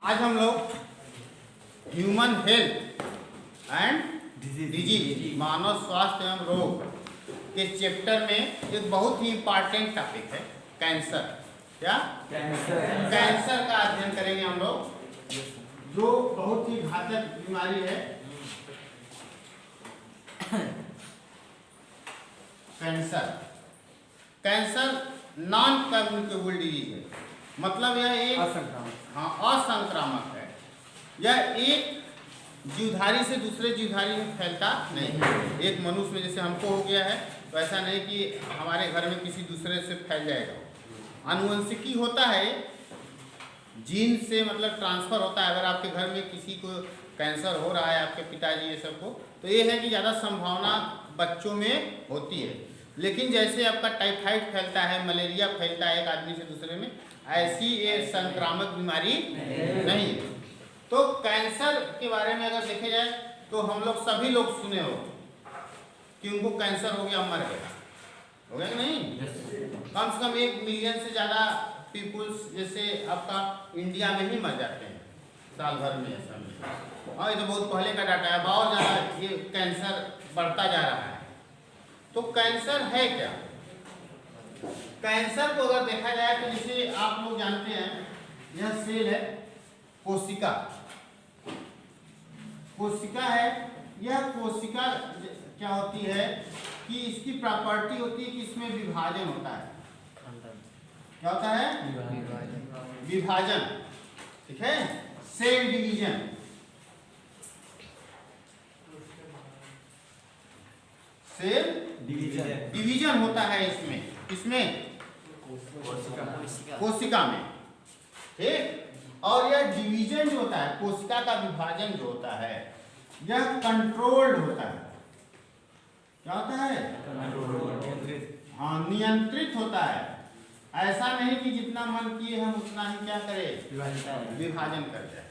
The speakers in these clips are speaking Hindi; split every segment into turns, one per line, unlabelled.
आज हम लोग ह्यूमन हेल्थ एंड डिजीज मानव स्वास्थ्य एवं रोग के चैप्टर में एक बहुत ही इम्पॉर्टेंट टॉपिक है कैंसर। क्या कैंसर का अध्ययन करेंगे हम लोग, जो बहुत ही घातक बीमारी है। कैंसर नॉन कम्युनिकेबल डिजीज है, मतलब यह एक असंक्रामक है। यह एक जीवधारी से दूसरे जीवधारी में फैलता नहीं है। एक मनुष्य में जैसे हमको हो गया है, तो ऐसा नहीं कि हमारे घर में किसी दूसरे से फैल जाएगा। आनुवंशिकी होता है, जीन से मतलब ट्रांसफर होता है। अगर आपके घर में किसी को कैंसर हो रहा है, आपके पिताजी ये सब को, तो ये है कि ज़्यादा संभावना बच्चों में होती है। लेकिन जैसे आपका टाइफाइड फैलता है, मलेरिया फैलता है एक आदमी से दूसरे में, ऐसी ये संक्रामक बीमारी नहीं है। तो कैंसर के बारे में अगर देखे जाए तो हम लोग सभी लोग सुने हो कि उनको कैंसर हो गया, मर गया, हो गया कि नहीं? कम से कम 1 मिलियन से ज़्यादा पीपुल्स जैसे आपका इंडिया में ही मर जाते हैं साल भर में। ऐसा में हाँ, ये तो बहुत पहले का डाटा है। बहुत ज़्यादा ये कैंसर बढ़ता जा रहा है। तो कैंसर है क्या? कैंसर को अगर देखा जाए तो जैसे आप लोग जानते हैं, यह सेल है कोशिका। कोशिका है, यह कोशिका क्या होती है कि इसकी प्रॉपर्टी होती है कि इसमें विभाजन होता है। क्या होता है? विभाजन। ठीक है, सेल डिवीजन। सेल डिवीजन होता है इसमें कोशिका में। ठीक, और यह डिवीजन जो होता है, कोशिका का विभाजन जो होता है, यह कंट्रोल्ड होता है। क्या होता है? हाँ, नियंत्रित होता है। ऐसा नहीं कि जितना मन किए हम उतना ही क्या करें, विभाजन कर जाए।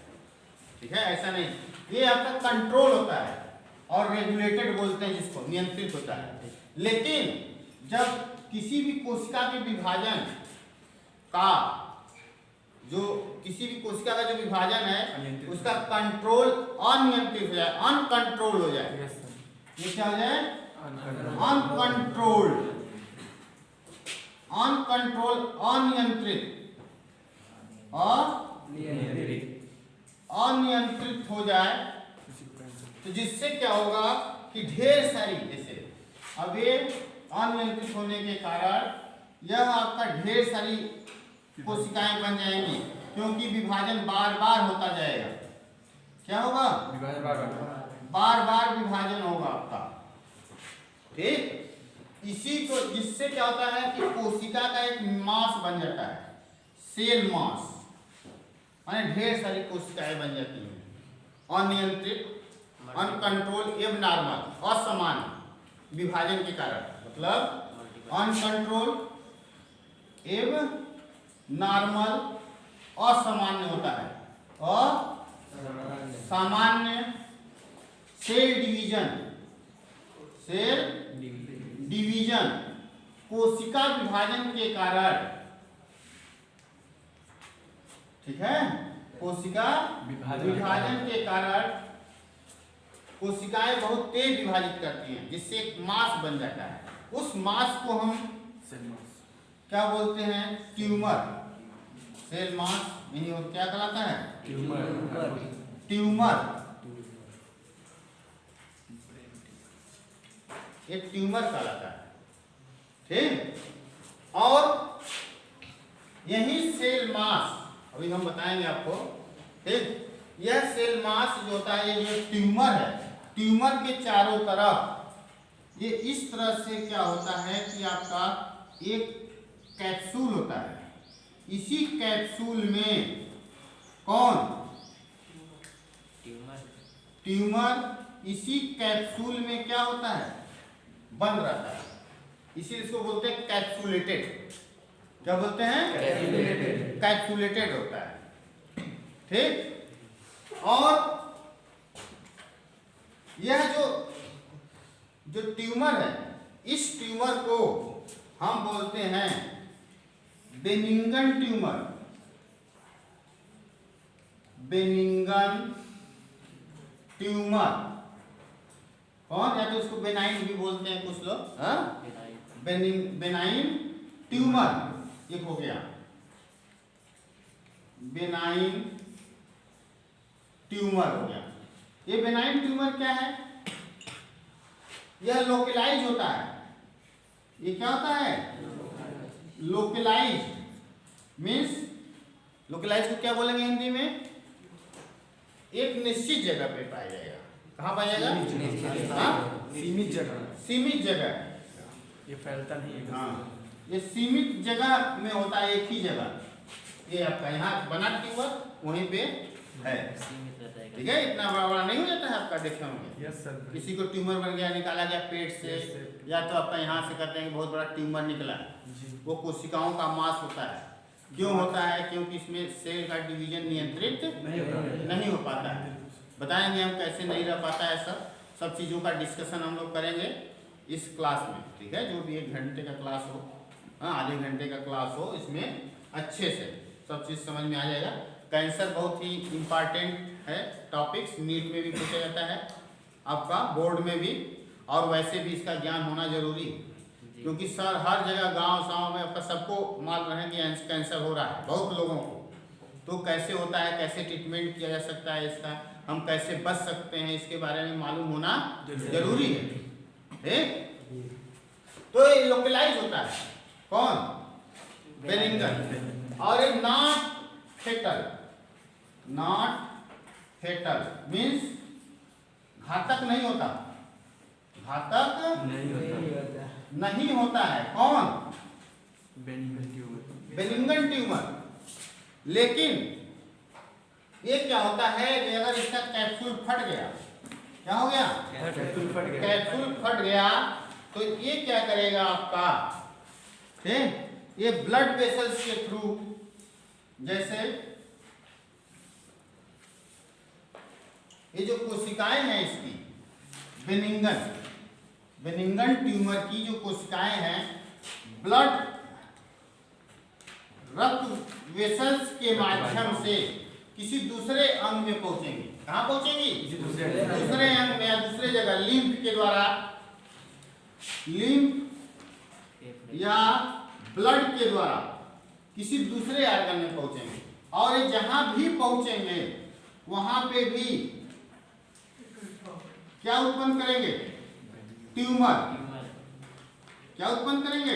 ठीक है, ऐसा नहीं। ये आपका कंट्रोल होता है और रेगुलेटेड बोलते हैं जिसको, नियंत्रित होता है। लेकिन जब किसी भी कोशिका के विभाजन का जो किसी भी कोशिका का जो विभाजन है, उसका कंट्रोल अनियंत्रित हो जाए, अनकंट्रोल हो जाए, ये क्या हो जाए? अनकंट्रोल्ड, अनकंट्रोल, अनियंत्रित हो जाए, तो जिससे क्या होगा कि ढेर सारी, जैसे अब ये अनियंत्रित होने के कारण यह आपका ढेर सारी कोशिकाएं बन जाएंगी, क्योंकि विभाजन बार बार होता जाएगा। क्या होगा? बार बार विभाजन होगा आपका। ठीक, इसी को, जिससे क्या होता है कि कोशिका का एक मास बन जाता है, सेल मास, माने ढेर सारी कोशिकाएं बन जाती हैं। अनियंत्रित, अनकंट्रोल एवं नॉर्मल, असामान्य विभाजन के कारण, मतलब अनकंट्रोल एवं नॉर्मल असामान्य होता है, और सामान्य सेल डिवीजन, सेल डिवीजन कोशिका विभाजन के कारण। ठीक है, कोशिका विभाजन के कारण कोशिकाएं बहुत तेज विभाजित करती हैं, जिससे एक मास बन जाता है। उस मास को हम क्या बोलते हैं? ट्यूमर। सेल मास नहीं, और क्या कहलाता है? ट्यूमर। एक ट्यूमर कहलाता है। ठीक, और यही सेल मास अभी हम बताएंगे आपको। ठीक, यह सेल मास जो होता है, ये जो ट्यूमर है, ट्यूमर के चारों तरफ ये इस तरह से क्या होता है कि आपका एक कैप्सूल होता है। इसी कैप्सूल में कौन? ट्यूमर इसी कैप्सूल में क्या होता है? बंद रहता है। इसी इसको बोलते हैं कैप्सुलेटेड। क्या बोलते हैं? कैप्सुलेटेड होता है। ठीक, और यह जो ट्यूमर है, इस ट्यूमर को हम बोलते हैं बेनिंगन ट्यूमर। बेनिंगन ट्यूमर। कौन, या तो उसको बेनाइन भी बोलते हैं कुछ लोग, हाँ, बेनाइन ट्यूमर। एक हो गया बेनाइन ट्यूमर हो गया। ये बेनाइन ट्यूमर क्या है? यह लोकलाइज होता है। ये क्या होता है? लोकलाइज मीन्स, लोकलाइज को क्या बोलेंगे हिंदी में? एक निश्चित जगह पे पाया जाएगा। कहाँ पाया जाएगा? हाँ,
सीमित जगह।
सीमित जगह,
ये फैलता नहीं है।
हाँ, ये सीमित जगह में होता है, एक ही जगह। ये आपका यहाँ बना ट्यूमर वहीं पे है, ठीक है। इतना बड़ा बड़ा नहीं हो जाता है आपका, देखने में।
Yes sir.
किसी को ट्यूमर बन गया, निकाला गया पेट से, या तो आपका यहाँ से करते हैं बहुत बड़ा ट्यूमर निकला, वो कोशिकाओं का मास होता है। क्यों होता है? क्योंकि इसमें सेल का डिवीजन नियंत्रित नहीं हो पाता है। बताएंगे हम कैसे नहीं रह पाता है, सब चीज़ों का डिस्कशन हम लोग करेंगे इस क्लास में, ठीक है। जो भी 1 घंटे का क्लास हो, हाँ, आधे घंटे का क्लास हो, इसमें अच्छे से सब चीज़ समझ में आ जाएगा। कैंसर बहुत ही इम्पॉर्टेंट है टॉपिक्स, नीट में भी पूछा जाता है, आपका बोर्ड में भी, और वैसे भी इसका ज्ञान होना जरूरी है। क्योंकि सर हर जगह गांव में आपका सबको मालूम है कि कैंसर हो रहा है, बहुत लोगों को। तो कैसे होता है, कैसे ट्रीटमेंट किया जा सकता है इसका, हम कैसे बच सकते हैं, इसके बारे में मालूम होना जरूरी है। तो ये लोकलाइज होता है। कौन? बेनिंगन। और ये not fatal. Not fatal means घातक नहीं होता, घातक नहीं होता है। कौन? Benign tumour. लेकिन ये क्या होता है कि अगर इसका कैप्सूल फट गया, क्या हो गया? कैप्सूल फट गया, तो ये क्या करेगा आपका, ठीक, ये ब्लड वेसल्स के थ्रू, जैसे ये जो कोशिकाएं हैं इसकी, बेनिंगन ट्यूमर की जो कोशिकाएं हैं, ब्लड रक्त वेसल्स के माध्यम से किसी दूसरे अंग में पहुंचेंगी। कहाँ पहुंचेंगी? दूसरे अंग में या दूसरे जगह, लिम्फ के द्वारा, लिम्फ या ब्लड के द्वारा किसी दूसरे आर्गन में पहुंचेंगे। और ये जहां भी पहुंचेंगे वहां पे भी क्या उत्पन्न करेंगे? ट्यूमर। क्या उत्पन्न करेंगे?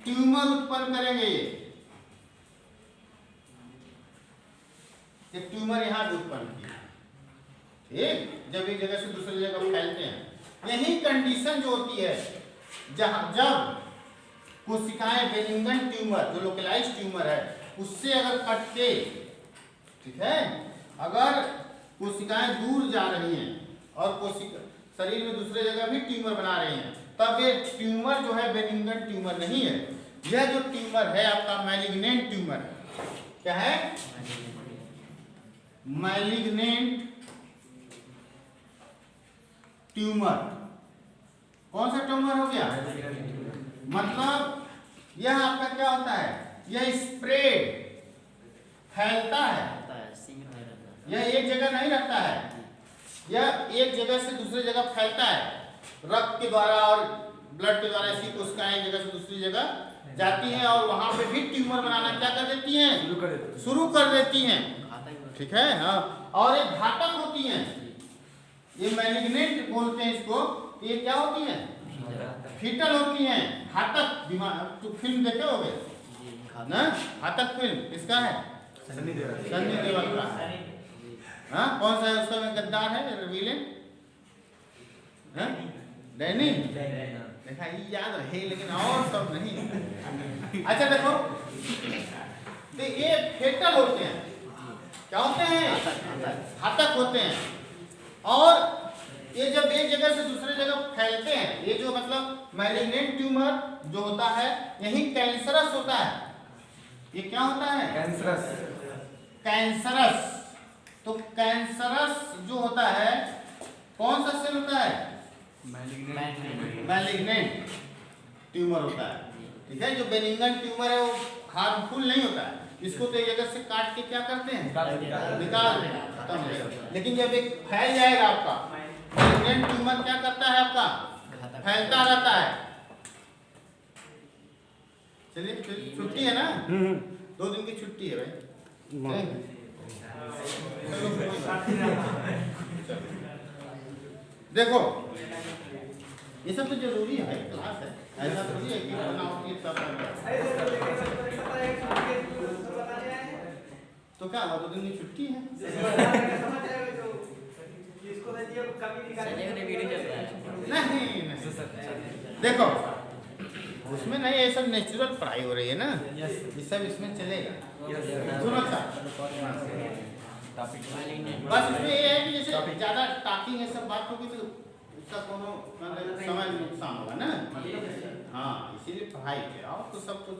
ट्यूमर उत्पन्न करेंगे। ये ट्यूमर यहाँ भी उत्पन्न किया, ठीक। जब एक जगह से दूसरी जगह फैलते हैं, यही कंडीशन जो होती है, जब कोशिकाएं बेनिंगन ट्यूमर जो लोकलाइज ट्यूमर है उससे अगर कट के, ठीक है, अगर कोशिकाएं दूर जा रही हैं और कोशिका शरीर में दूसरे जगह भी ट्यूमर बना रही हैं, तब ये ट्यूमर जो है बेनिंगन ट्यूमर नहीं है। यह जो ट्यूमर है आपका मैलिग्नेंट ट्यूमर है। क्या है? Malignant tumour. कौन सा ट्यूमर हो गया? मतलब यह आपका क्या होता है, यह स्प्रेड फैलता है, यह एक जगह नहीं रहता है, यह एक जगह से दूसरी जगह फैलता है, रक्त के द्वारा और ब्लड के द्वारा। ऐसी कोशिकाएं एक जगह से दूसरी जगह जाती हैं और वहां पे भी ट्यूमर बनाना क्या कर देती हैं? शुरू कर देती हैं, ठीक है, हाँ। और ये घातक होती हैं, ये मैलिग्नेंट बोलते हैं इसको। ये क्या होती हैं? फीटल होती हैं, घातक। दिमाग तो फिल्म देखे होगे ना, घातक फिल्म किसका है? सन्नी देओल का। हाँ, कौन सा है उसका में गद्दार है, विलेन? डैनी। देखा, ये याद है लेकिन और सब नहीं। अच्छा देखो, तो ये फेटल होते हैं। क्या होते हैं? घातक होते हैं। और ये जब एक जगह से दूसरे जगह फैलते हैं, ये जो मतलब मैलिग्नेंट ट्यूमर जो होता है, यही कैंसरस होता है। ये क्या होता है? कैंसरस। तो कैंसरस जो होता है, कौन सा सेल होता है? मैलिग्नेंट ट्यूमर होता है, ठीक है। जो बेनिंगन ट्यूमर है वो हार्मफुल नहीं होता है, इसको तो एक जगह से काट के क्या करते हैं,
निकाल देते
निकाल देते हैं, खत्म हो जाएगा। लेकिन जब एक फैल जाएगा आपका मैलिग्नेंट ट्यूमर क्या करता है, आपका फैलता रहता है। चलिए छुट्टी है ना, 2 दिन की छुट्टी है भाई। देखो ये सब तो जरूरी है, क्लास है, ऐसा थोड़ी है कि बनाओ कि सब तो क्या हुआ, 2 दिन की छुट्टी है। नहीं देखो उसमें नहीं, ये सब नेचुरल पढ़ाई हो रही है ना, ये सब इसमें चलेगा। सुनो अच्छा, बस इसमें ये है कि जैसे ज़्यादा टॉकिंग ये सब बात होगी तो उसका कोनो समय नुकसान होगा ना। हाँ इसीलिए पढ़ाई के और तो सब कुछ।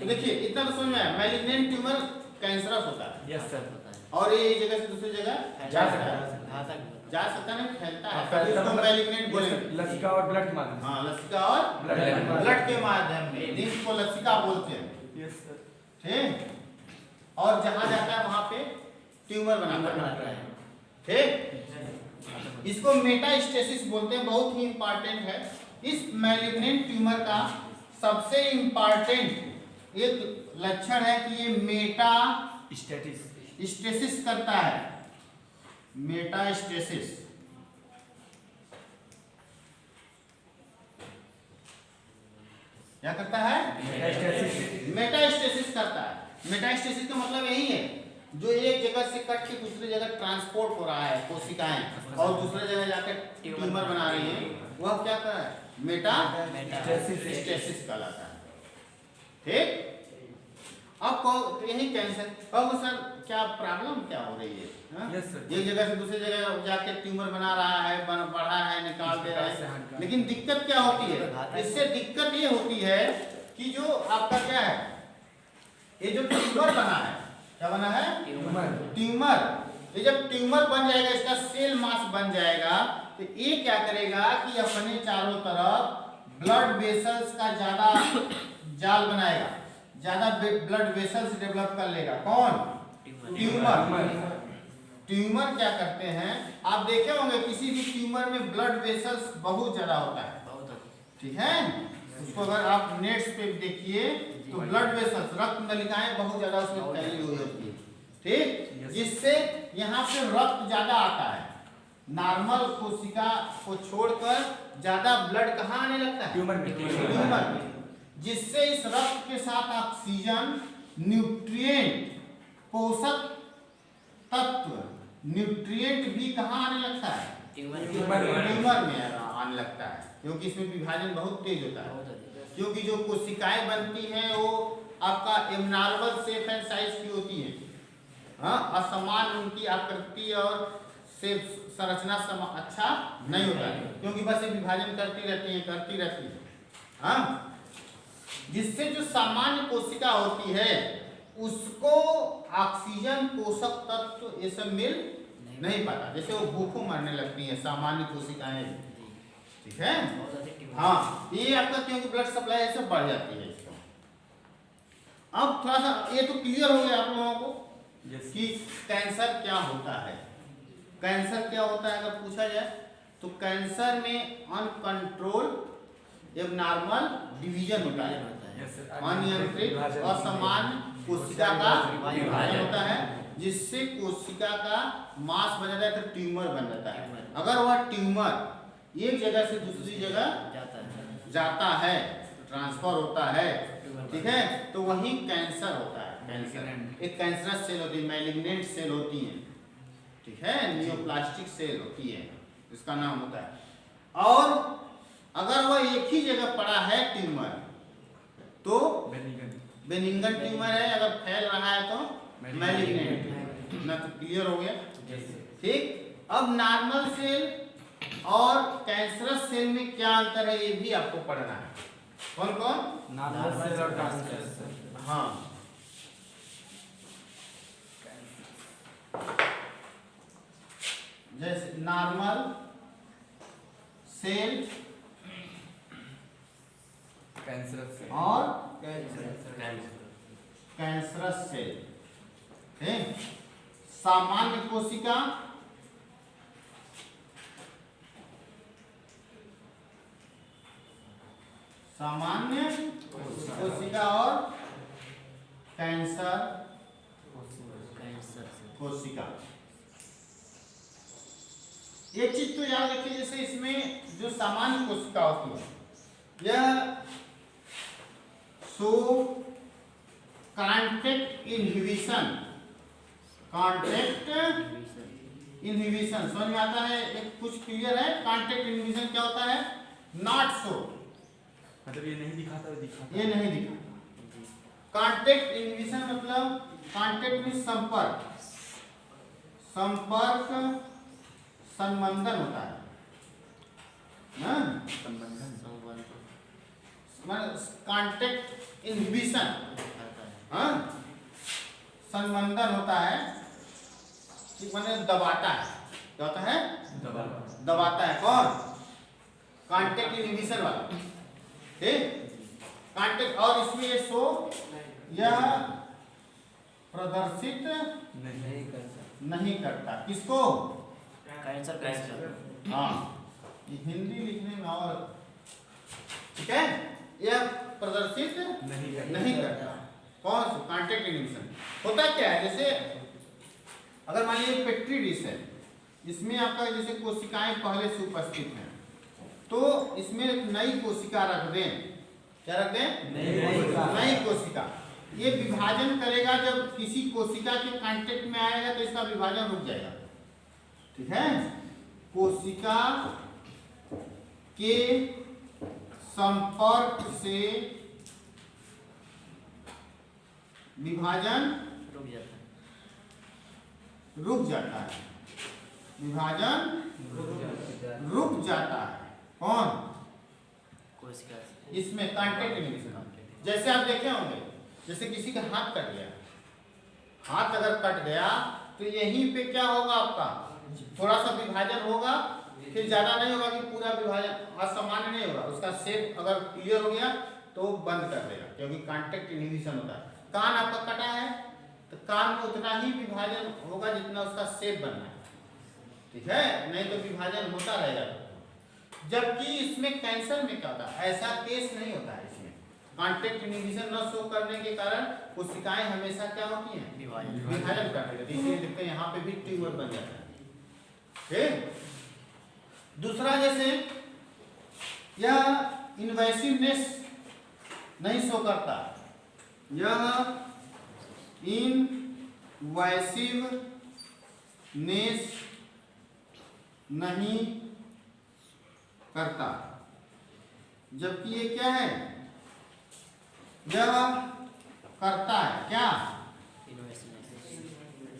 तो देखिए इतना तो समझ में आया, मैलिग्नेंट ट्यूमर कैंसरस होता है।
Yes sir.
और ये एक जगह से दूसरी जगह जा सकता नहीं, फैलता है, तभी उसको मैलिग्नेंट बोलेंगे।
लसिका और ब्लड के माध्यम से।
हाँ लसिका और ब्लड के माध्यम में, लिंफ को लसिका बोलते हैं।
Yes sir.
ठीक, और जहाँ जाता है वहाँ पे ट्यूमर बनाता है। ठीक, इसको मेटास्टेसिस बोलते हैं, बहुत ही इंपॉर्टेंट है। इस मैलिग्नेंट ट्यूमर का सबसे इंपॉर्टेंट एक लक्षण है कि ये मेटास्टेसिस करता है। मेटास्टेसिस क्या करता है, मेटास्टेसिस करता है। मेटास्टेसिस का मतलब यही है जो एक जगह से कट के दूसरी जगह ट्रांसपोर्ट हो रहा है कोशिकाएं और दूसरी जगह जाकर ट्यूमर बना रही है, वह क्या कर रहा है, मेटास्टेसिस कहलाता है। ठीक, अब यही कैंसर, अब सर क्या प्रॉब्लम क्या हो रही है,
यस सर।
एक जगह से दूसरी जगह जाके ट्यूमर बना रहा है, बढ़ा है, निकाल दे रहा है, लेकिन दिक्कत क्या होती है, इससे दिक्कत ये होती है कि जो आपका क्या है, ये जो ट्यूमर बना है, क्या बना है, ट्यूमर, ये जब ट्यूमर बन जाएगा, इसका सेल मास बन जाएगा, तो ये क्या करेगा कि अपने चारों तरफ ब्लड वेसल्स का ज्यादा जाल बनाएगा, ज्यादा ब्लड वेसल्स डेवलप कर लेगा। कौन, ट्यूमर। ट्यूमर क्या करते हैं, आप देखे होंगे किसी भी ट्यूमर में ब्लड वेसल्स बहुत ज्यादा होता है। ठीक है, उसको अगर आप नेट्स पे देखिए तो ब्लड वेसल्स, रक्त नलिकाएं बहुत ज्यादा उसमें फैली हुई होती है। ठीक, जिससे यहाँ पे रक्त ज्यादा आता है, नॉर्मल कोशिका को छोड़कर ज्यादा ब्लड कहाँ आने लगता है, ट्यूमर में, जिससे इस रक्त के साथ ऑक्सीजन, न्यूट्रिएंट, पोषक तत्व, न्यूट्रिएंट भी कहाँ आने लगता है, ट्यूमर में आने लगता है, क्योंकि इसमें विभाजन बहुत तेज होता है। क्योंकि जो कोशिकाएं बनती हैं वो आपका एबनॉर्मल शेप एंड साइज की होती है, हाँ, असमान उनकी आकृति और शेप संरचना अच्छा नहीं होता है, क्योंकि बस ये विभाजन करती रहती है, हाँ, जिससे जो सामान्य कोशिका होती है उसको ऑक्सीजन, पोषक तत्व ये सब मिल नहीं पाता, जैसे वो भूखों मरने लगती है सामान्य कोशिकाएं। ठीक है, हाँ, ये आपका क्योंकि ब्लड सप्लाई ऐसे बढ़ जाती है इसको। अब थोड़ा सा ये तो क्लियर हो गया आप लोगों को कि कैंसर क्या होता है। कैंसर क्या होता है अगर पूछा जाए तो कैंसर में अनकंट्रोल एबनॉर्मल डिवीजन होता है, अनियंत्रित असामान्य कोशिका का विभाजन होता है, जिससे कोशिका का मास बन जाता है तो ट्यूमर बन जाता है। अगर वह ट्यूमर एक जगह से दूसरी जगह जाता है, ट्रांसफर होता है, ठीक है, तो वही कैंसर होता है। कैंसर एक कैंसरस सेल होती है, मैलिग्नेंट सेल होती है, ठीक है, नियोप्लास्टिक सेल होती है, इसका नाम होता है। और अगर वह एक ही जगह पड़ा है ट्यूमर तो बेनिगन ट्यूमर है, अगर फैल रहा है तो मैलिग्नेंट। इतना तो क्लियर हो गया। ठीक, अब नॉर्मल सेल और कैंसरस सेल में क्या अंतर है ये भी आपको पढ़ना है। कौन कौन,
नॉर्मल सेल और कैंसरस सेल।
हाँ, जैसे नॉर्मल सेल
कैंसरस सेल
और कैंसरस सेल है। सामान्य कोशिका, सामान्य कोशिका और कैंसर कोशिका। एक चीज तो याद रखिए, जैसे इसमें जो सामान्य कोशिका होती है यह सो कांटेक्ट इनहिबिशन, कांटेक्ट इनहिबिशन समझ में आता है? एक कुछ क्लियर है? कांटेक्ट इनहिबिशन क्या होता है? नॉट सो,
मतलब ये नहीं दिखाता,
ये नहीं दिखाता। कांटेक्ट इनहिबिशन मतलब कांटेक्ट में संपर्क, संपर्क संबंधन होता है ना, कांटेक्ट इनहिबिशन संबंधन होता है कि मैंने दबाता है। क्या होता है? दबाता है। कौन? कांटेक्ट इनहिबिशन वाला, ठीक। कांटेक्ट, और इसमें ये सो यह प्रदर्शित नहीं करता किसको? कैंसर। हाँ, ये हिंदी लिखने में और ठीक है, यह प्रदर्शित नहीं करता। कौन सा? Contact inhibition. होता क्या है, जैसे अगर मान लीजिए पेट्री डिश है, इसमें आपका जैसे कोशिकाएं पहले से उपस्थित हैं, तो इसमें एक नई कोशिका रख दें। क्या रख दें? नई कोशिका। ये विभाजन करेगा, जब किसी कोशिका के कांटेक्ट में आएगा तो इसका विभाजन रुक जाएगा, ठीक है। कोशिका के संपर्क से विभाजन रुक जाता है, विभाजन रुक जाता है। कौन? कोशिका। इसमें कांटेक्ट इनहिबिशन। जैसे आप देखे होंगे, जैसे किसी का हाथ कट गया, हाथ अगर कट गया तो यहीं पे क्या होगा, आपका थोड़ा सा विभाजन होगा, फिर ज्यादा नहीं होगा कि पूरा विभाजन असामान्य नहीं होगा। उसका शेप अगर क्लियर हो गया तो बंद कर देगा, क्योंकि कांटेक्ट इनहिबिशन होता है। कान आपका कटा है तो कान में उतना ही विभाजन होगा जितना उसका शेप बनना है, ठीक है, नहीं तो विभाजन होता रहेगा। जबकि इसमें कैंसर में क्या होता है, ऐसा केस नहीं होता है। इसमें कांटेक्ट इनहिबिशन न शो करने के कारण कोशिकाएं हमेशा क्या होती हैं? विभाजन करती रहती है। इसलिए देखते हैं यहाँ पे भी ट्यूमर बन जाता है, ठीक। दूसरा, जैसे यह इनवेसिवनेस नहीं शो करता, यह इनवेसिवनेस नहीं करता, जबकि ये क्या है? यह करता है। क्या?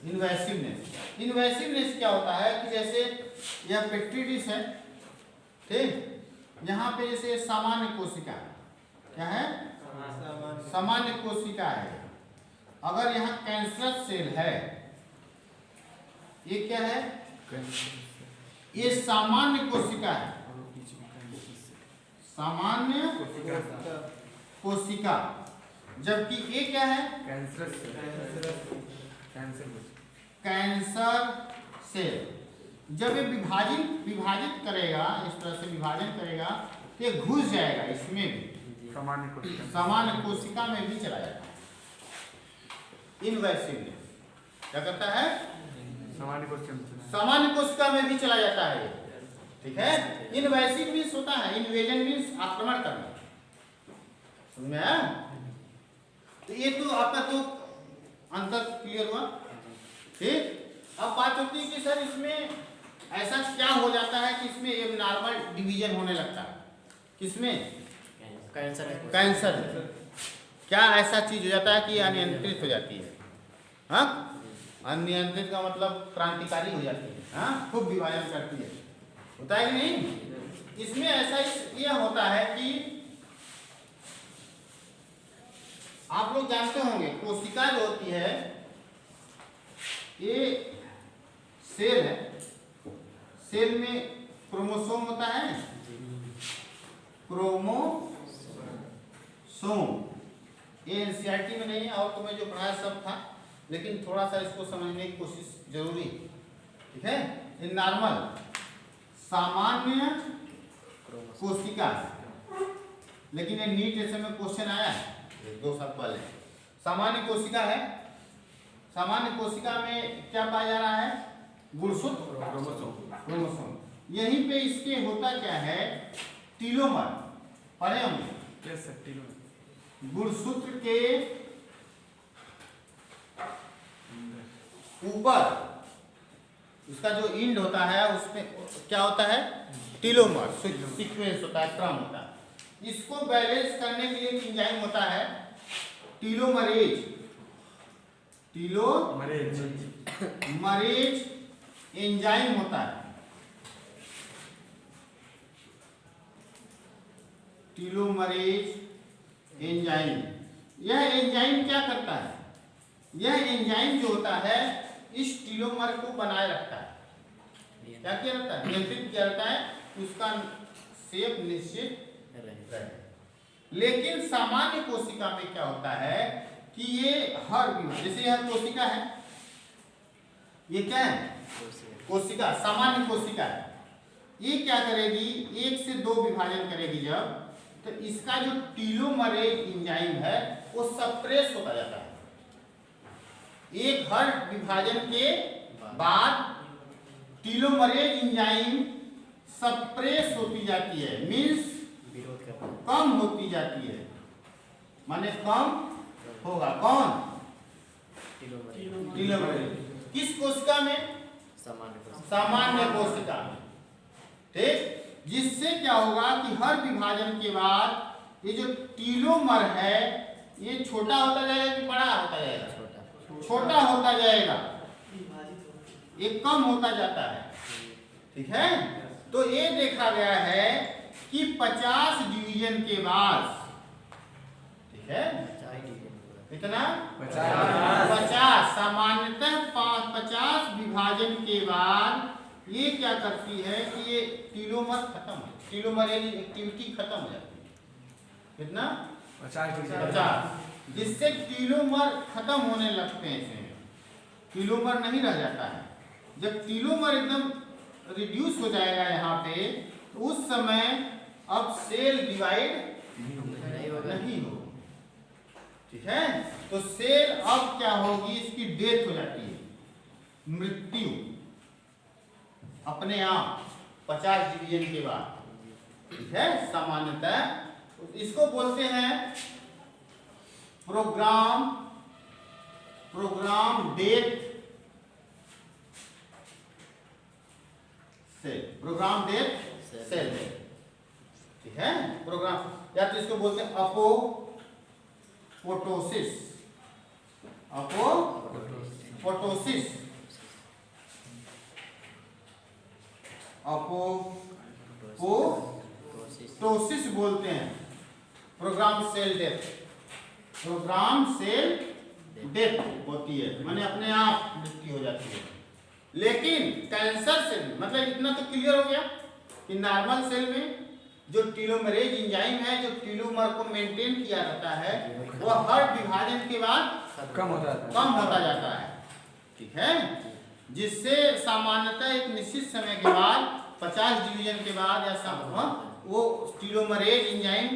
इनवेसिवनेस। इनवेसिवनेस क्या होता है कि जैसे यह पेट्री डिश है, ठीक, यहाँ पे जैसे सामान्य कोशिका, क्या है? सामान्य कोशिका है। अगर यहाँ कैंसर सेल है, ये क्या है? ये सामान्य कोशिका है, सामान्य कोशिका। जबकि ये क्या है? Cancer cell. जब ये विभाजित करेगा, इस तरह से विभाजन करेगा तो ये घुस जाएगा, इसमें भी सामान्य कोशिका में भी चला जाता है। इनवेसिवनेस क्या करता है? सामान्य कोशिका में भी चला जाता है, ठीक है। इनवेसिव मीन्स होता है, इन्वेजन मीन्स आक्रमण करना, समझ में आया? तो ये तो आपका तो अंतर क्लियर हुआ, ठीक। अब बात होती है कि सर इसमें ऐसा क्या हो जाता है कि इसमें एबनॉर्मल डिवीजन होने लगता है? किसमें? कैंसर। क्या ऐसा चीज हो जाता है कि अनियंत्रित हो जाती है? हाँ, अनियंत्रित का मतलब क्रांतिकारी हो जाती है, हाँ, खूब विभाजन करती है, होता है कि नहीं? इसमें ऐसा यह होता है कि आप लोग जानते होंगे, कोशिका जो होती है ये सेल है, सेल में क्रोमोसोम होता है, क्रोमोसोम, ये एनसीईआरटी में नहीं है और तुम्हें जो पढ़ाया सब था, लेकिन थोड़ा सा इसको समझने की कोशिश जरूरी, ठीक है। इन नॉर्मल सामान्य कोशिका, लेकिन ये नीट ऐसे में क्वेश्चन आया है 2 साल पहले। सामान्य कोशिका है, सामान्य कोशिका में क्या पाया जा रहा है? गुणसूत्र क्रोमोसोम। यहीं पे इसके होता क्या है? टीलोमर, पढ़े होंगे गुणसूत्र के ऊपर उसका जो इंड होता है उसमें क्या होता है? टीलोमर सीक्वेंस होता है, क्रम होता है। इसको बैलेंस करने के लिए एक एंजाइम होता है टीलोमरेज। टीलोमरेज एंजाइम होता है, टीलोमरेज एंजाइम। यह एंजाइम क्या करता है? यह एंजाइम जो होता है इस टीलोमर को बनाए रखता है। क्या किया रहता है? नियंत्रित किया रहता है, उसका शेप निश्चित रहे। लेकिन सामान्य कोशिका में क्या होता है कि ये हर विभाजन, जैसे यह कोशिका है, ये क्या है? कोशिका, सामान्य कोशिका है। ये क्या करेगी? 1 से 2 विभाजन करेगी जब, तो इसका जो टीलोमरेज एंजाइम है वो सप्रेस होता जाता है। एक हर विभाजन के बाद टीलोमरेज एंजाइम सप्रेस होती जाती है, मीन्स कम होती जाती है, माने कम होगा। कौन? टीलोमरेज। किस कोशिका में? सामान्य कोशिका में, ठीक। जिससे क्या होगा कि हर विभाजन के बाद ये जो टीलोमर है ये छोटा होता जाएगा कि बड़ा होता जाएगा? छोटा होता जाएगा, ये कम होता जाता है, ठीक है। तो ये देखा गया है कि 50 डिवीजन के बाद, ठीक है, कितना? 50। सामान्यतः 50 विभाजन के बाद ये क्या करती है कि ये टीलोमर खत्म, टीलोमरेज एक्टिविटी खत्म हो जाती है। कितना? 50। जिससे टीलोमर खत्म होने लगते हैं, इसमें टीलोमर नहीं रह जाता है। जब टीलोमर एकदम रिड्यूस हो जाएगा यहाँ पे, तो उस समय अब सेल डिवाइड नहीं हो, ठीक है। तो सेल अब क्या होगी? इसकी डेथ हो जाती है, मृत्यु अपने आप 50 डिवीजन के बाद, ठीक है। सामान्यतः इसको बोलते हैं programme death cell, programme death cell, ठीक है। प्रोग्राम, या तो इसको बोलते हैं अपोप्टोसिस, अपोप्टोसिस, अपोप्टोसिस बोलते हैं। Programme cell death, programme cell death होती है, माने अपने आप मृत्यु हो जाती है। लेकिन कैंसर सेल, मतलब इतना तो क्लियर हो गया कि नॉर्मल सेल में जो टीलोमरेज एंजाइम है, जो टीलोमर को मेंटेन किया जाता है, वो हर विभाजन के बाद कम होता जाता है, ठीक है। जिससे सामान्यतः एक निश्चित समय के बाद 50 डिवीजन के बाद या वो टीलोमरेज एंजाइम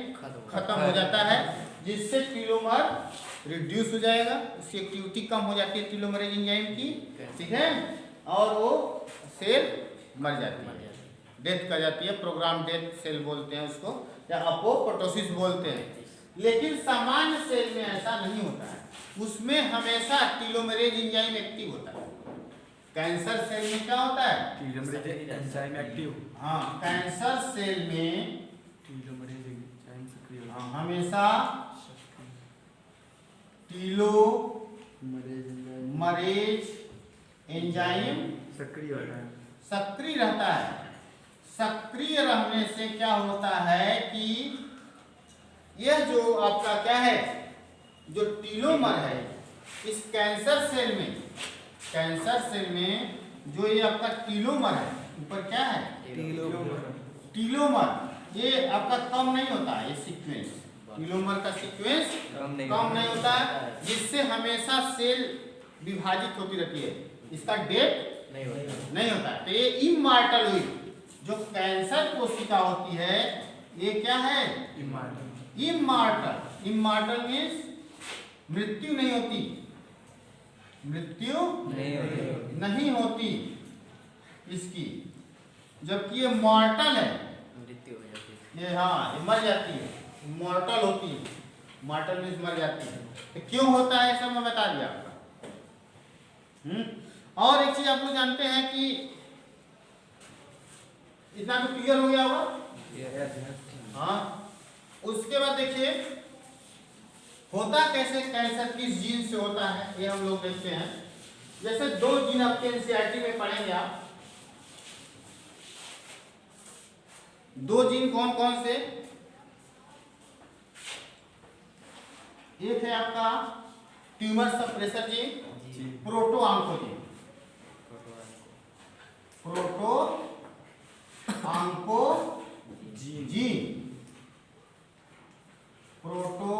खत्म हो जाता है, जिससे टीलोमर रिड्यूस हो जाएगा, उसकी एक्टिविटी कम हो जाती है टीलोमरेज एंजाइम की, ठीक है, और वो सेल मर जाती है, डेथ कर जाती है। प्रोग्राम डेथ सेल बोलते हैं उसको, या अपोप्टोसिस बोलते हैं। लेकिन सामान्य सेल में ऐसा नहीं होता है, उसमें हमेशा टीलोमरेज एंजाइम एक्टिव होता है। कैंसर सेल में क्या होता है?
Telomerase enzyme active.
हाँ, कैंसर सेल में
टीलोमरेज एंजाइम सक्रिय,
हमेशा टीलोमरेज एंजाइम
सक्रिय होता है,
सक्रिय रहता है। सक्रिय रहने से क्या होता है कि यह जो आपका क्या है, जो टीलोमर है, इस कैंसर सेल में जो ये आपका टीलोमर है, ऊपर क्या है? टीलोमर। ये आपका कम नहीं होता है, ये सीक्वेंस टेलोमर का सीक्वेंस
कम
कम नहीं होता है, जिससे हमेशा सेल विभाजित होती रहती है, इसका डेथ नहीं होता है। तो ये इमॉर्टल हुई। जो कैंसर कोशिका होती है ये क्या है? इमॉर्टल। इमॉर्टल मीन्स मृत्यु नहीं होती, मृत्यु नहीं होती इसकी, जबकि ये मॉर्टल है, ये हाँ ये मर जाती है, मॉर्टल होती है। मॉर्टल मीन्स मर जाती है। तो क्यों होता है सब मैं बता दिया आपका। और एक चीज आप लोग जानते हैं कि इतना तो क्लियर हो गया होगा। हाँ, उसके बाद देखिए होता कैसे कैंसर, किस जीन से होता है ये हम लोग देखते हैं। जैसे 2 जीन आपके एनसीईआरटी में पढ़ेंगे आप। 2 जीन कौन कौन से? एक है आपका tumour suppressor gene, proto oncogene. Proto oncogene, proto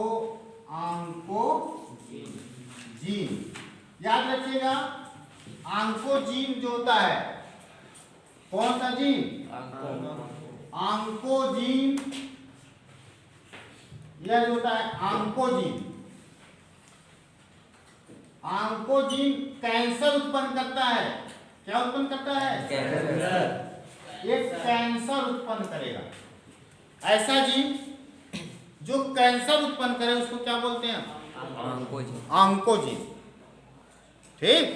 oncogene. याद रखिएगा, ऑन्कोजीन जो होता है, कौन सा जीन? ऑन्कोजीन। यह जो होता है ऑन्कोजीन, ऑन्कोजीन कैंसर उत्पन्न करता है। क्या उत्पन्न करता है? एक कैंसर उत्पन्न करेगा। ऐसा जीन जो कैंसर उत्पन्न करे उसको क्या बोलते हैं? ऑन्कोजीन। ठीक।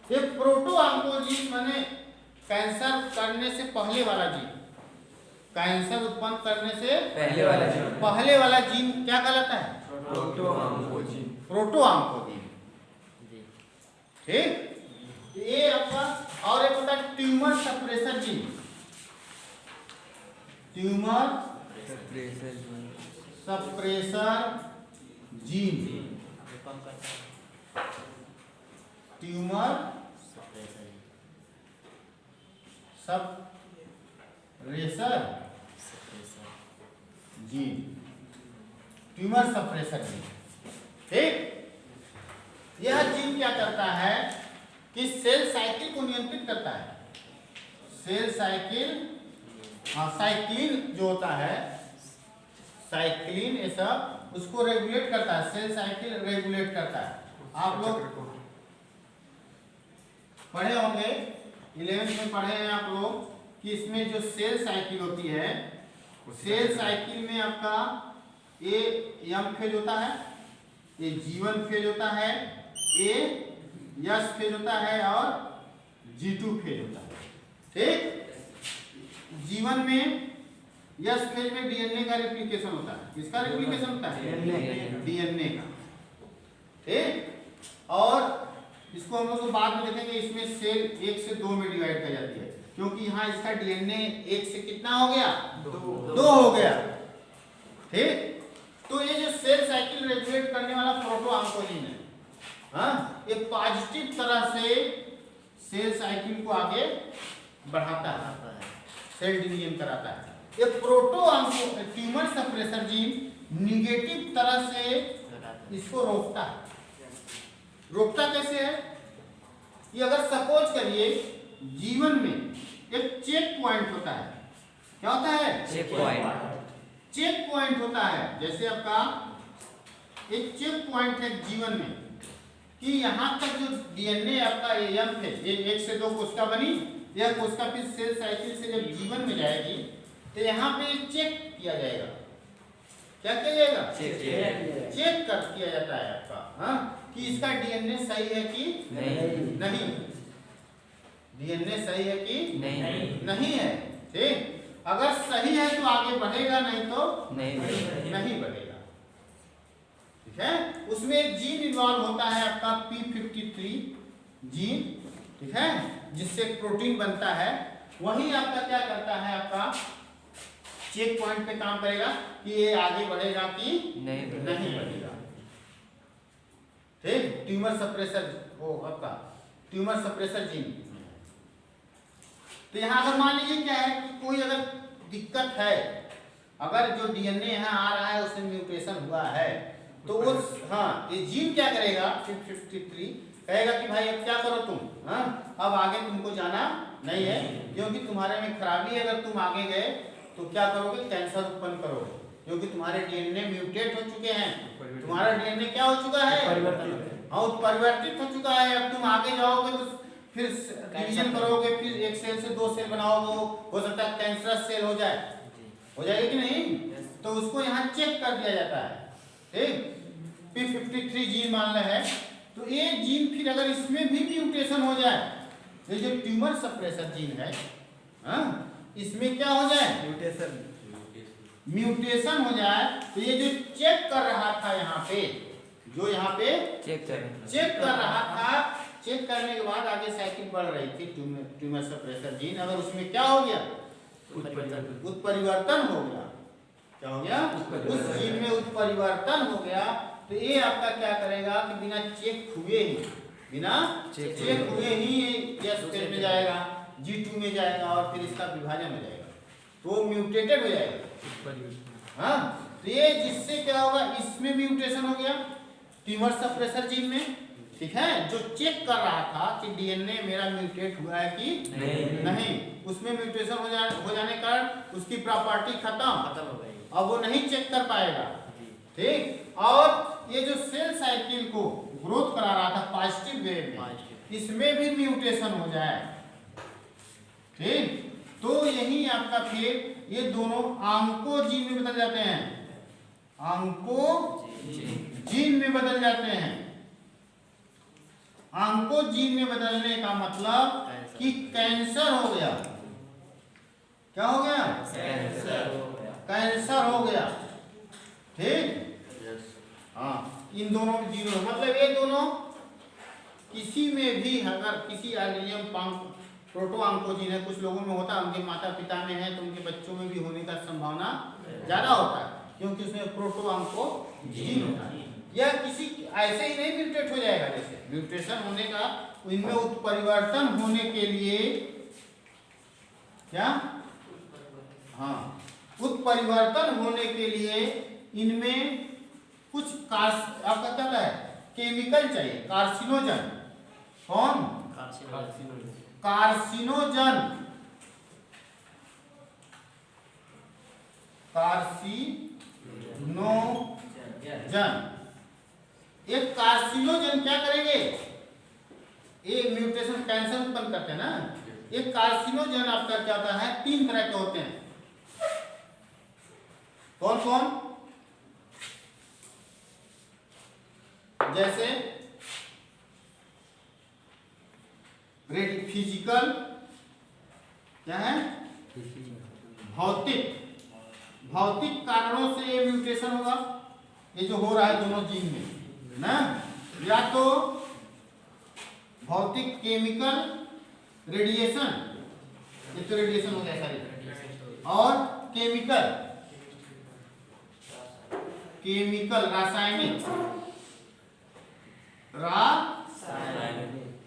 ये प्रोटो ऑन्कोजीन माने कैंसर करने से पहले वाला जीन, कैंसर उत्पन्न करने से पहले वाला जीन क्या कहलाता है? Proto oncogene. ठीक। ये आपका, और एक होता है tumour suppressor gene. Tumour suppressor gene, tumour suppressor gene, tumour suppressor gene. ठीक। यह जीन क्या करता है कि सेल साइकिल को नियंत्रित करता है। सेल साइकिल, हाँ साइक्लिन जो होता है, साइक्लिन ये सब उसको रेगुलेट करता है। सेल साइकिल रेगुलेट करता है। आप लोग पढ़े होंगे, 11th में पढ़े हैं आप लोग कि इसमें जो सेल साइकिल होती है, सेल साइकिल में आपका ए एम फेज होता है, ये G1 फेज होता है, ए यस फेज होता है और G2 फेज होता है। ठीक। G1 में यस फेज में डीएनए का रेप्लिकेशन होता है। किसका रेप्लिकेशन होता है? डीएनए का। ठीक। और इसको हम लोग बाद में देखेंगे, इसमें सेल 1 से 2 में डिवाइड कर जाती है, क्योंकि यहाँ इसका डीएनए 1 से कितना हो गया? 2 हो गया। ठीक। तो ये जो सेल साइकिल रेगुलेट करने वाला प्रोटो ऑन्कोजीन है, हाँ, ये पॉजिटिव तरह से सेल साइकिल को आगे बढ़ाता है, सेल डिवीजन कराता है। ये proto onco tumour suppressor gene negative तरह से इसको रोकता है। रोकता कैसे है? ये अगर सपोज करिए जीवन में एक चेक पॉइंट होता है। क्या होता है? चेक पॉइंट होता है। जैसे आपका एक चेक पॉइंट है जीवन में कि यहाँ तक जो डीएनए आपका एम है, ये 1 से 2 कोशिका बनी, यह कोशिका फिर सेल साइकिल से जब जीवन में जाएगी तो यहाँ पे चेक किया जाएगा। क्या किया जाएगा? चेक किया जाता है आपका, हाँ, कि इसका डीएनए सही है कि नहीं, डीएनए सही है कि नहीं है। ठीक। अगर सही है तो आगे बढ़ेगा, नहीं तो नहीं बढ़ेगा। ठीक है। उसमें एक जीन इन्वॉल्व होता है आपका P53 जीन, ठीक है, जिससे प्रोटीन बनता है। वही आपका क्या करता है, आपका चेक पॉइंट पे काम करेगा कि ये आगे बढ़ेगा कि नहीं बढ़ेगा। ठीक। ट्यूमर सप्रेसर, वो आपका ट्यूमर सप्रेसर जीन। तो यहाँ अगर मान लीजिए क्या है कि कोई अगर दिक्कत है अगर जो डीएनए यहाँ आ रहा है उसमें म्यूटेशन हुआ है तो उस ये जीन क्या करेगा 53 कहेगा कि भाई अब क्या करो तुम, अब आगे तुमको जाना नहीं है, क्योंकि तुम्हारे में खराबी है, अगर तुम आगे गए तो क्या करोगे, कैंसर उत्पन्न करोगे, क्योंकि तुम्हारे डीएनए म्यूटेट हो चुके हैं, तुम्हारा डीएनए क्या हो चुका है, परिवर्तित हो चुका है। अब तुम आगे जाओगे तो फिर डिवीजन करोगे, फिर एक सेल से 2 सेल बनाओगे, हो सकता है कैंसरस सेल हो जाए, हो जाएगी कि नहीं, तो उसको यहाँ चेक कर दिया जाता है। ठीक, P53 जीन मान रहे हैं, तो ये जीन फिर अगर इसमें भी म्यूटेशन हो जाए, ये जो ट्यूमर सप्रेसर जीन है, इसमें क्या हो जाए, म्यूटेशन हो जाए, तो ये जो चेक कर रहा था यहाँ पे, जो यहाँ पे चेक कर रहा था, चेक करने के बाद आगे साइकिल बढ़ रही थी ट्यूमर सप्रेसर जीन, अगर उसमें क्या हो गया, उत्परिवर्तन हो गया, क्या हो गया, उस जीन में उत्परिवर्तन हो गया, तो ये आपका क्या करेगा कि बिना चेक हुए ही ये सेल में जाएगा, G2 में जाएगा और फिर इसका विभाजन हो जाएगा, तो म्यूटेटेड हो जाएगा। तो ये जिससे क्या होगा, इसमें म्यूटेशन हो गया ट्यूमर सप्रेसर जीन में, ठीक है, जो चेक कर रहा था कि डीएनए मेरा म्यूटेट हुआ है कि नहीं, उसमें म्यूटेशन हो जाने का उसकी प्रॉपर्टी खत्म हो गई, अब वो नहीं चेक कर पाएगा। ठीक, और ये जो सेल साइकिल को ग्रोथ करा रहा था पॉजिटिव वे में, इसमें भी म्यूटेशन हो जाए, ठीक, तो यही आपका फिर ये दोनों ऑन्कोजीन में बदल जाते हैं, ऑन्कोजीन में बदल जाते हैं। ऑन्कोजीन में बदलने का मतलब कि कैंसर हो गया, क्या हो गया, कैंसर हो गया, ठीक, इन दोनों जीनों मतलब ये दोनों किसी में भी अगर किसी एलियम प्रोटो ऑन्कोजीन है, कुछ लोगों में होता है, उनके माता पिता में है तो उनके बच्चों में भी होने का संभावना ज्यादा होता है, क्योंकि उसमें प्रोटो ऑन्कोजीन होता है। या किसी ऐसे ही नहीं म्यूटेट हो जाएगा, जैसे म्यूटेशन होने का, इनमें उत्परिवर्तन होने के लिए क्या, उत्परिवर्तन होने के लिए इनमें कुछ आपका क्या है, केमिकल चाहिए, कार्सिनोजन, कौन, कार्सिनोजन, एक कार्सिनोजन क्या करेंगे, ये म्यूटेशन कैंसर उत्पन्न करते हैं ना, एक कार्सिनोजन आपका क्या होता है, 3 तरह के होते हैं, कौन कौन, जैसे फिजिकल, क्या है, भौतिक कारणों से ये म्यूटेशन होगा, ये जो हो रहा है दोनों जीन में ना, या तो भौतिक केमिकल रेडिएशन, ये तो रेडिएशन हो गया सारी, और केमिकल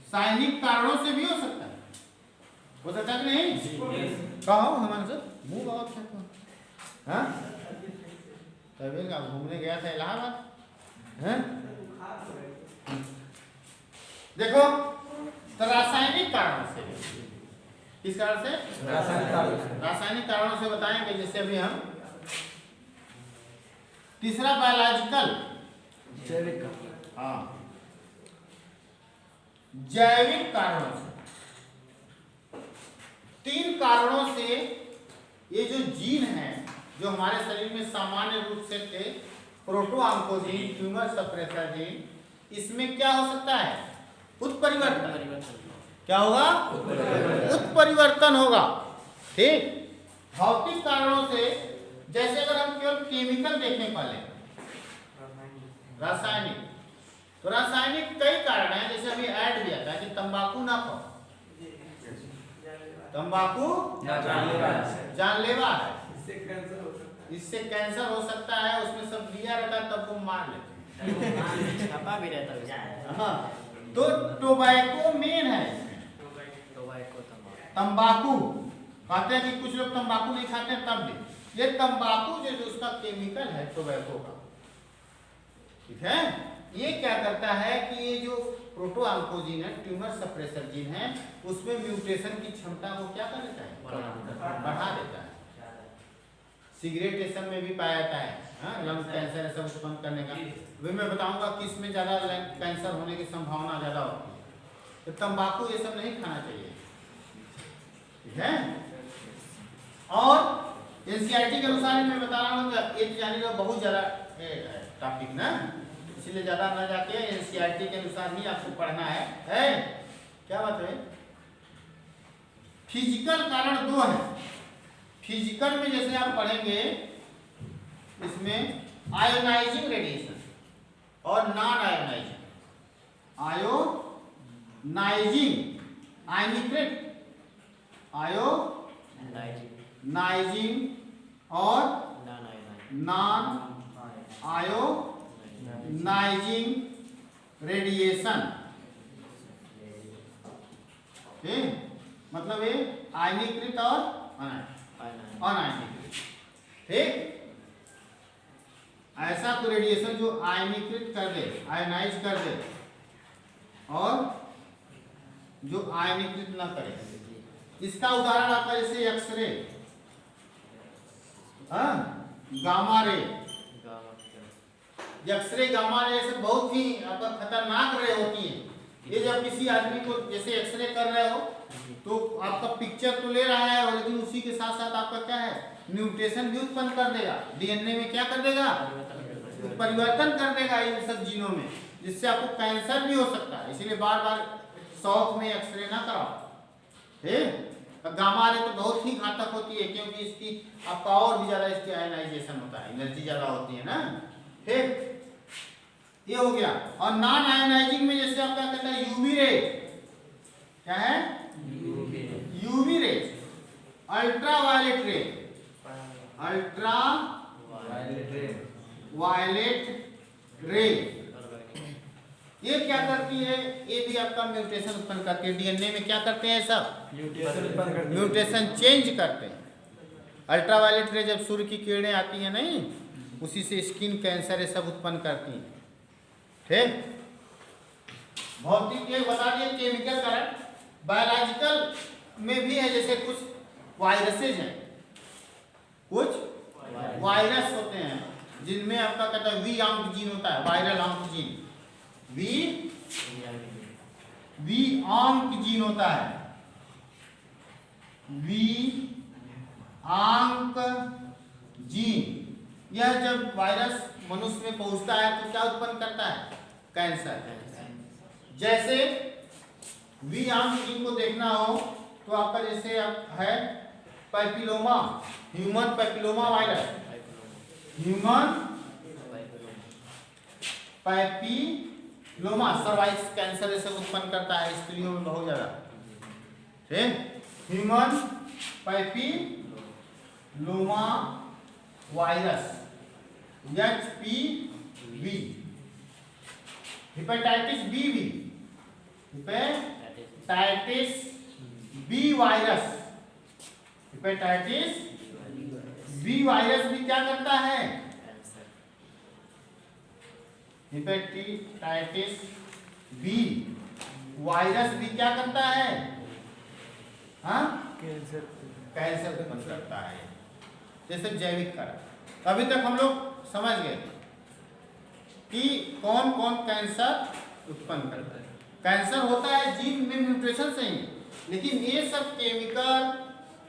रासायनिक कारणों से भी हो सकता है, कि नहीं, कहो हमारे साथ मुंह बहुत क्या, तभी का घूमने गया था इलाहाबाद, देखो, तो रासायनिक कारणों से, किस कारण से, रासायनिक कारणों से बताएंगे, जैसे अभी हम तीसरा बायोलॉजिकल, जैविक कारणों से, 3 कारणों से ये जो जीन है जो हमारे शरीर में सामान्य रूप से थे, proto oncogene, tumour suppressor gene, इसमें क्या हो सकता है, उत्परिवर्तन, क्या होगा, उत्परिवर्तन होगा, ठीक। भौतिक कारणों से, जैसे अगर हम केवल केमिकल देखें पहले, रासायनिक, तो रासायनिक कई कारण हैं, जैसे अभी ऐड दिया था कि तंबाकू ना खाओ, तंबाकू जानलेवा है, इससे कैंसर हो सकता है, उसमें सब दिया रहता है, तब वो मार लेते हैं, छपा भी रहता है, तो टोबैको मेन है, तंबाकू कहते हैं कि कुछ लोग तंबाकू नहीं खाते तब भी, ये तंबाकू जो उसका केमिकल है टोबैको का, ठीक है। ये क्या करता है कि ये जो प्रोटोऑन्कोजीन है, ट्यूमर सप्रेसर जीन है, उसमें म्यूटेशन की क्षमता को क्या कर देता है, बढ़ा देता है। सिगरेट ये सब में भी पाया जाता है, लंग कैंसर सब उत्पन्न करने का। वे मैं बताऊंगा किस में ज़्यादा लंग कैंसर होने की संभावना ज़्यादा होती है। तो तंबाकू ये सब नहीं खाना चाहिए, ठीक है। और एनसीईआरटी के अनुसार मैं बता रहा हूँ, ये जाने का बहुत ज़्यादा टॉपिक ना, इसलिए ज़्यादा ना जाके एनसीईआरटी के अनुसार ही आपको पढ़ना है। क्या बात है, फिजिकल कारण 2 है। फिजिकल में जैसे आप पढ़ेंगे, इसमें आयोनाइजिंग रेडिएशन और नॉन आयोनाइजिंग। आयोनाइजिंग आयनीकृत, आयोनाइजिंग और नॉन आयोनाइजिंग रेडिएशन, ठीक। मतलब ये आयनीकृत और अनायनीकृत, ठीक। ऐसा कोई रेडिएशन जो आयनीकृत कर दे, आयनाइज कर दे, और जो आयनीकृत ना करे। इसका उदाहरण आपका जैसे x ray, gamma ray, x ray gamma ray से बहुत ही आपका खतरनाक रे होती है। ये जब किसी आदमी को जैसे एक्सरे कर रहे हो तो आपका पिक्चर तो ले रहा है, लेकिन उसी के साथ साथ आपका क्या है, म्यूटेशन भी उत्पन्न कर देगा। डीएनए में क्या कर देगा, परिवर्तन कर देगा इन सब जीनों में, जिससे आपको कैंसर भी हो सकता है। इसीलिए बार बार शौक में एक्सरे ना कराओ, ठीक। गामा रे तो बहुत ही घातक होती है, क्योंकि इसकी आपका और भी ज्यादा इसकी आयनाइजेशन होता है, एनर्जी ज्यादा होती है ना, ठीक। ये हो गया। और नॉन आयोनाइजिंग में जैसे आप क्या कहते हैं, यूवी रे, क्या है, यूवी रे, अल्ट्रा वायलेट रे, अल्ट्रा वायलेट रे, ये क्या करती है, ये भी आपका म्यूटेशन उत्पन्न करती है। डीएनए में क्या करते हैं सब, म्यूटेशन चेंज करते हैं। अल्ट्रा वायलेट रे जब सूर्य की किरणें आती हैं नहीं, उसी से स्किन कैंसर ये सब उत्पन्न करती हैं, ठीक। भौतिक ये बता दिए केमिकल कारण। बायोलॉजिकल में भी है, जैसे कुछ वायरसेज हैं, कुछ वायरस होते हैं जिनमें आपका कहता है वी आंक जीन होता है, वायरल आंक जीन, वी आंक जीन होता है, वी आंक जीन। यह जब वायरस मनुष्य में पहुंचता है तो क्या उत्पन्न करता है, कैंसर। जैसे वी आंक जीन को देखना हो तो आपका जैसे है papilloma, human papilloma virus, human papilloma cervical cancer से उत्पन्न करता है स्त्रियों में बहुत ज्यादा, ठीक। Human papilloma virus, HPV, hepatitis B virus, hepatitis B virus भी क्या करता है, हेपेटाइटिस बी वायरस भी क्या करता है, कैंसर उत्पन्न करता है। जैसे जैविक कारक। अभी तक हम लोग समझ गए कि कौन कौन कैंसर उत्पन्न करता है। कैंसर होता है जीन में म्यूटेशन से ही, लेकिन ये सब केमिकल,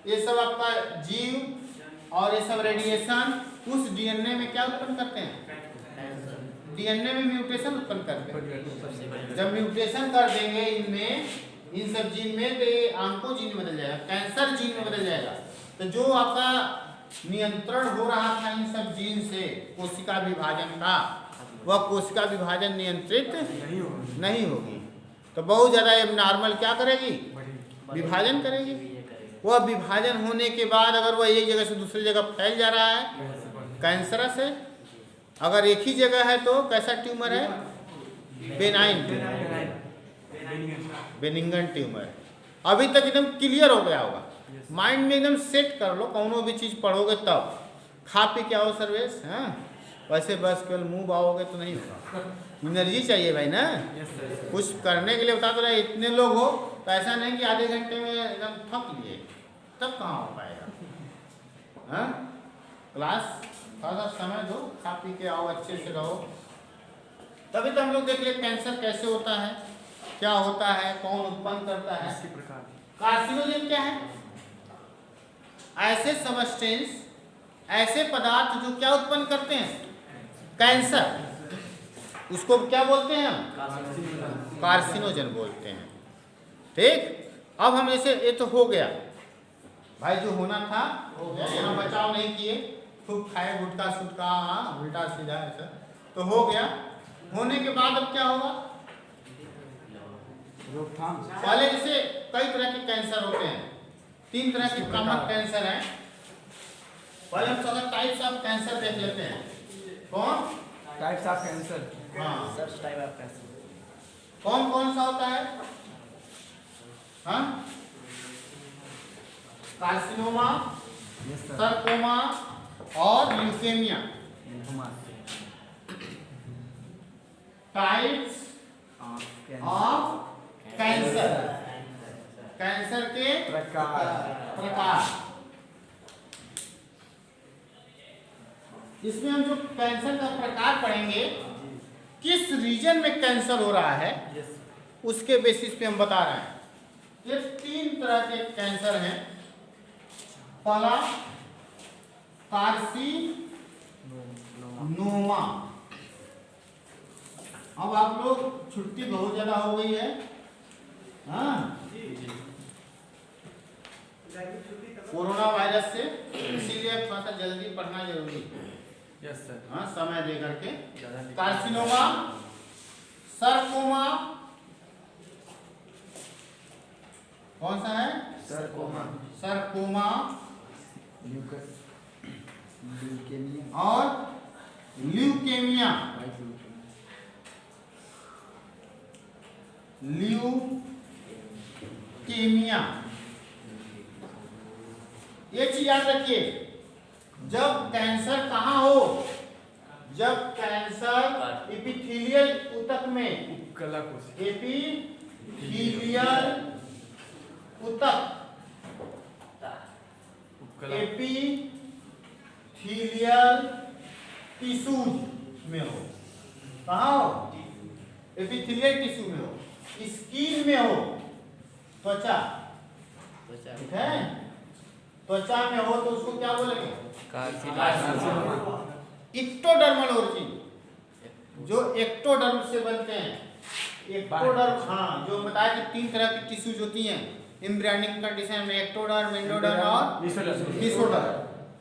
ये सब आपका जीव और ये सब रेडिएशन उस डीएनए में क्या उत्पन्न करते हैं, डीएनए में म्यूटेशन उत्पन्न करते हैं। जब म्यूटेशन कर देंगे इनमें, इन सब जीन में, तो ये ऑन्कोजीन में बदल जाएगा, कैंसर जीन में बदल जाएगा। तो जो आपका नियंत्रण हो रहा था इन सब जीन से कोशिका विभाजन का, वह कोशिका विभाजन नियंत्रित नहीं होगी, तो बहुत ज़्यादा एबनॉर्मल क्या करेगी, विभाजन करेगी। वह विभाजन होने के बाद अगर वह एक जगह से दूसरी जगह फैल जा रहा है कैंसरस है, अगर एक ही जगह है तो कैसा ट्यूमर है, बेनिंगन ट्यूमर। अभी तक एकदम क्लियर हो गया होगा, माइंड में एकदम सेट कर लो, कौनो भी चीज़ पढ़ोगे तब खा पी के आओ सर्वेश। हाँ, वैसे बस केवल मुंह बाओगे तो नहीं होगा, एनर्जी चाहिए भाई ना।
Yes sir.
कुछ करने के लिए बता तो रहे, इतने लोग हो तो ऐसा नहीं कि आधे घंटे में एकदम थक लिए, तब कहाँ हो पाएगा। हाँ, क्लास थोड़ा सा समय दो, खा पी के आओ, अच्छे से रहो। तभी तो हम लोग देख ले कैंसर कैसे होता है, क्या होता है, कौन उत्पन्न करता है।
इसके प्रकार
कार्सिनोजेन क्या है? ऐसे सबस्टेंस, ऐसे पदार्थ जो क्या उत्पन्न करते हैं? कैंसर। उसको क्या बोलते हैं हम? कार्सिनोजन बोलते हैं। ठीक, अब हम जैसे ये तो हो गया भाई, जो होना था हो गया, यहाँ बचाव नहीं किए, खूब खाए गुटखा सुटका, उल्टा सीधा ऐसा तो हो गया। होने के बाद अब क्या होगा?
रोकथाम।
पहले जैसे कई तरह के कैंसर होते हैं, 3 तरह के प्रमुख कैंसर हैं। पहले हम थोड़ा टाइप्स ऑफ कैंसर देख लेते हैं। कौन?
Types of cancer.
हाँ,
सर्च टाइप ऑफ कैंसर।
कौन कौन सा होता है? हाँ, कार्सिनोमा,
यस सर।
सरकोमा और leukaemia. Types of cancer, cancer के प्रकार। इसमें हम जो कैंसर का प्रकार पढ़ेंगे, किस रीजन में कैंसर हो रहा है उसके बेसिस पे हम बता रहे हैं। ये 3 तरह के कैंसर हैं। पहला कार्सिनोमा। अब आप लोग छुट्टी बहुत ज्यादा हो गई है, हाँ, कोरोना वायरस से, इसीलिए थोड़ा सा जल्दी पढ़ना जरूरी है।
Yes sir.
हाँ, समय दे करके।
ज़्यादा लिख-
कार्सिनोमा, सरकोमा, कौन सा है?
सरकोमा,
सरकोमा
ल्यूकेमिया
और ल्यूकेमिया। ल्यूकेमिया, ये चीज याद रखिए, जब कैंसर कहाँ हो? जब कैंसर एपिथेलियल ऊतक में,
उपकला कोशिका।
एपिथेलियल ऊतक,
उपकला
एपिथेलियल टिश्यूज में हो। कहाँ हो? एपिथेलियल टिश्यू में हो, स्किन में हो, त्वचा, ठीक है, त्वचा में हो तो उसको क्या बोलेंगे? इक्टोडर्मल ओरिजिन, जो एक्टोडर्म से बनते हैं। एक्टोडर्म, हाँ, जो बताया कि 3 तरह की टिश्यूज होती हैं एम्ब्रियोनिक कंडीशन में, एक्टोडर्म, एंडोडर्म और मेसोडर्म।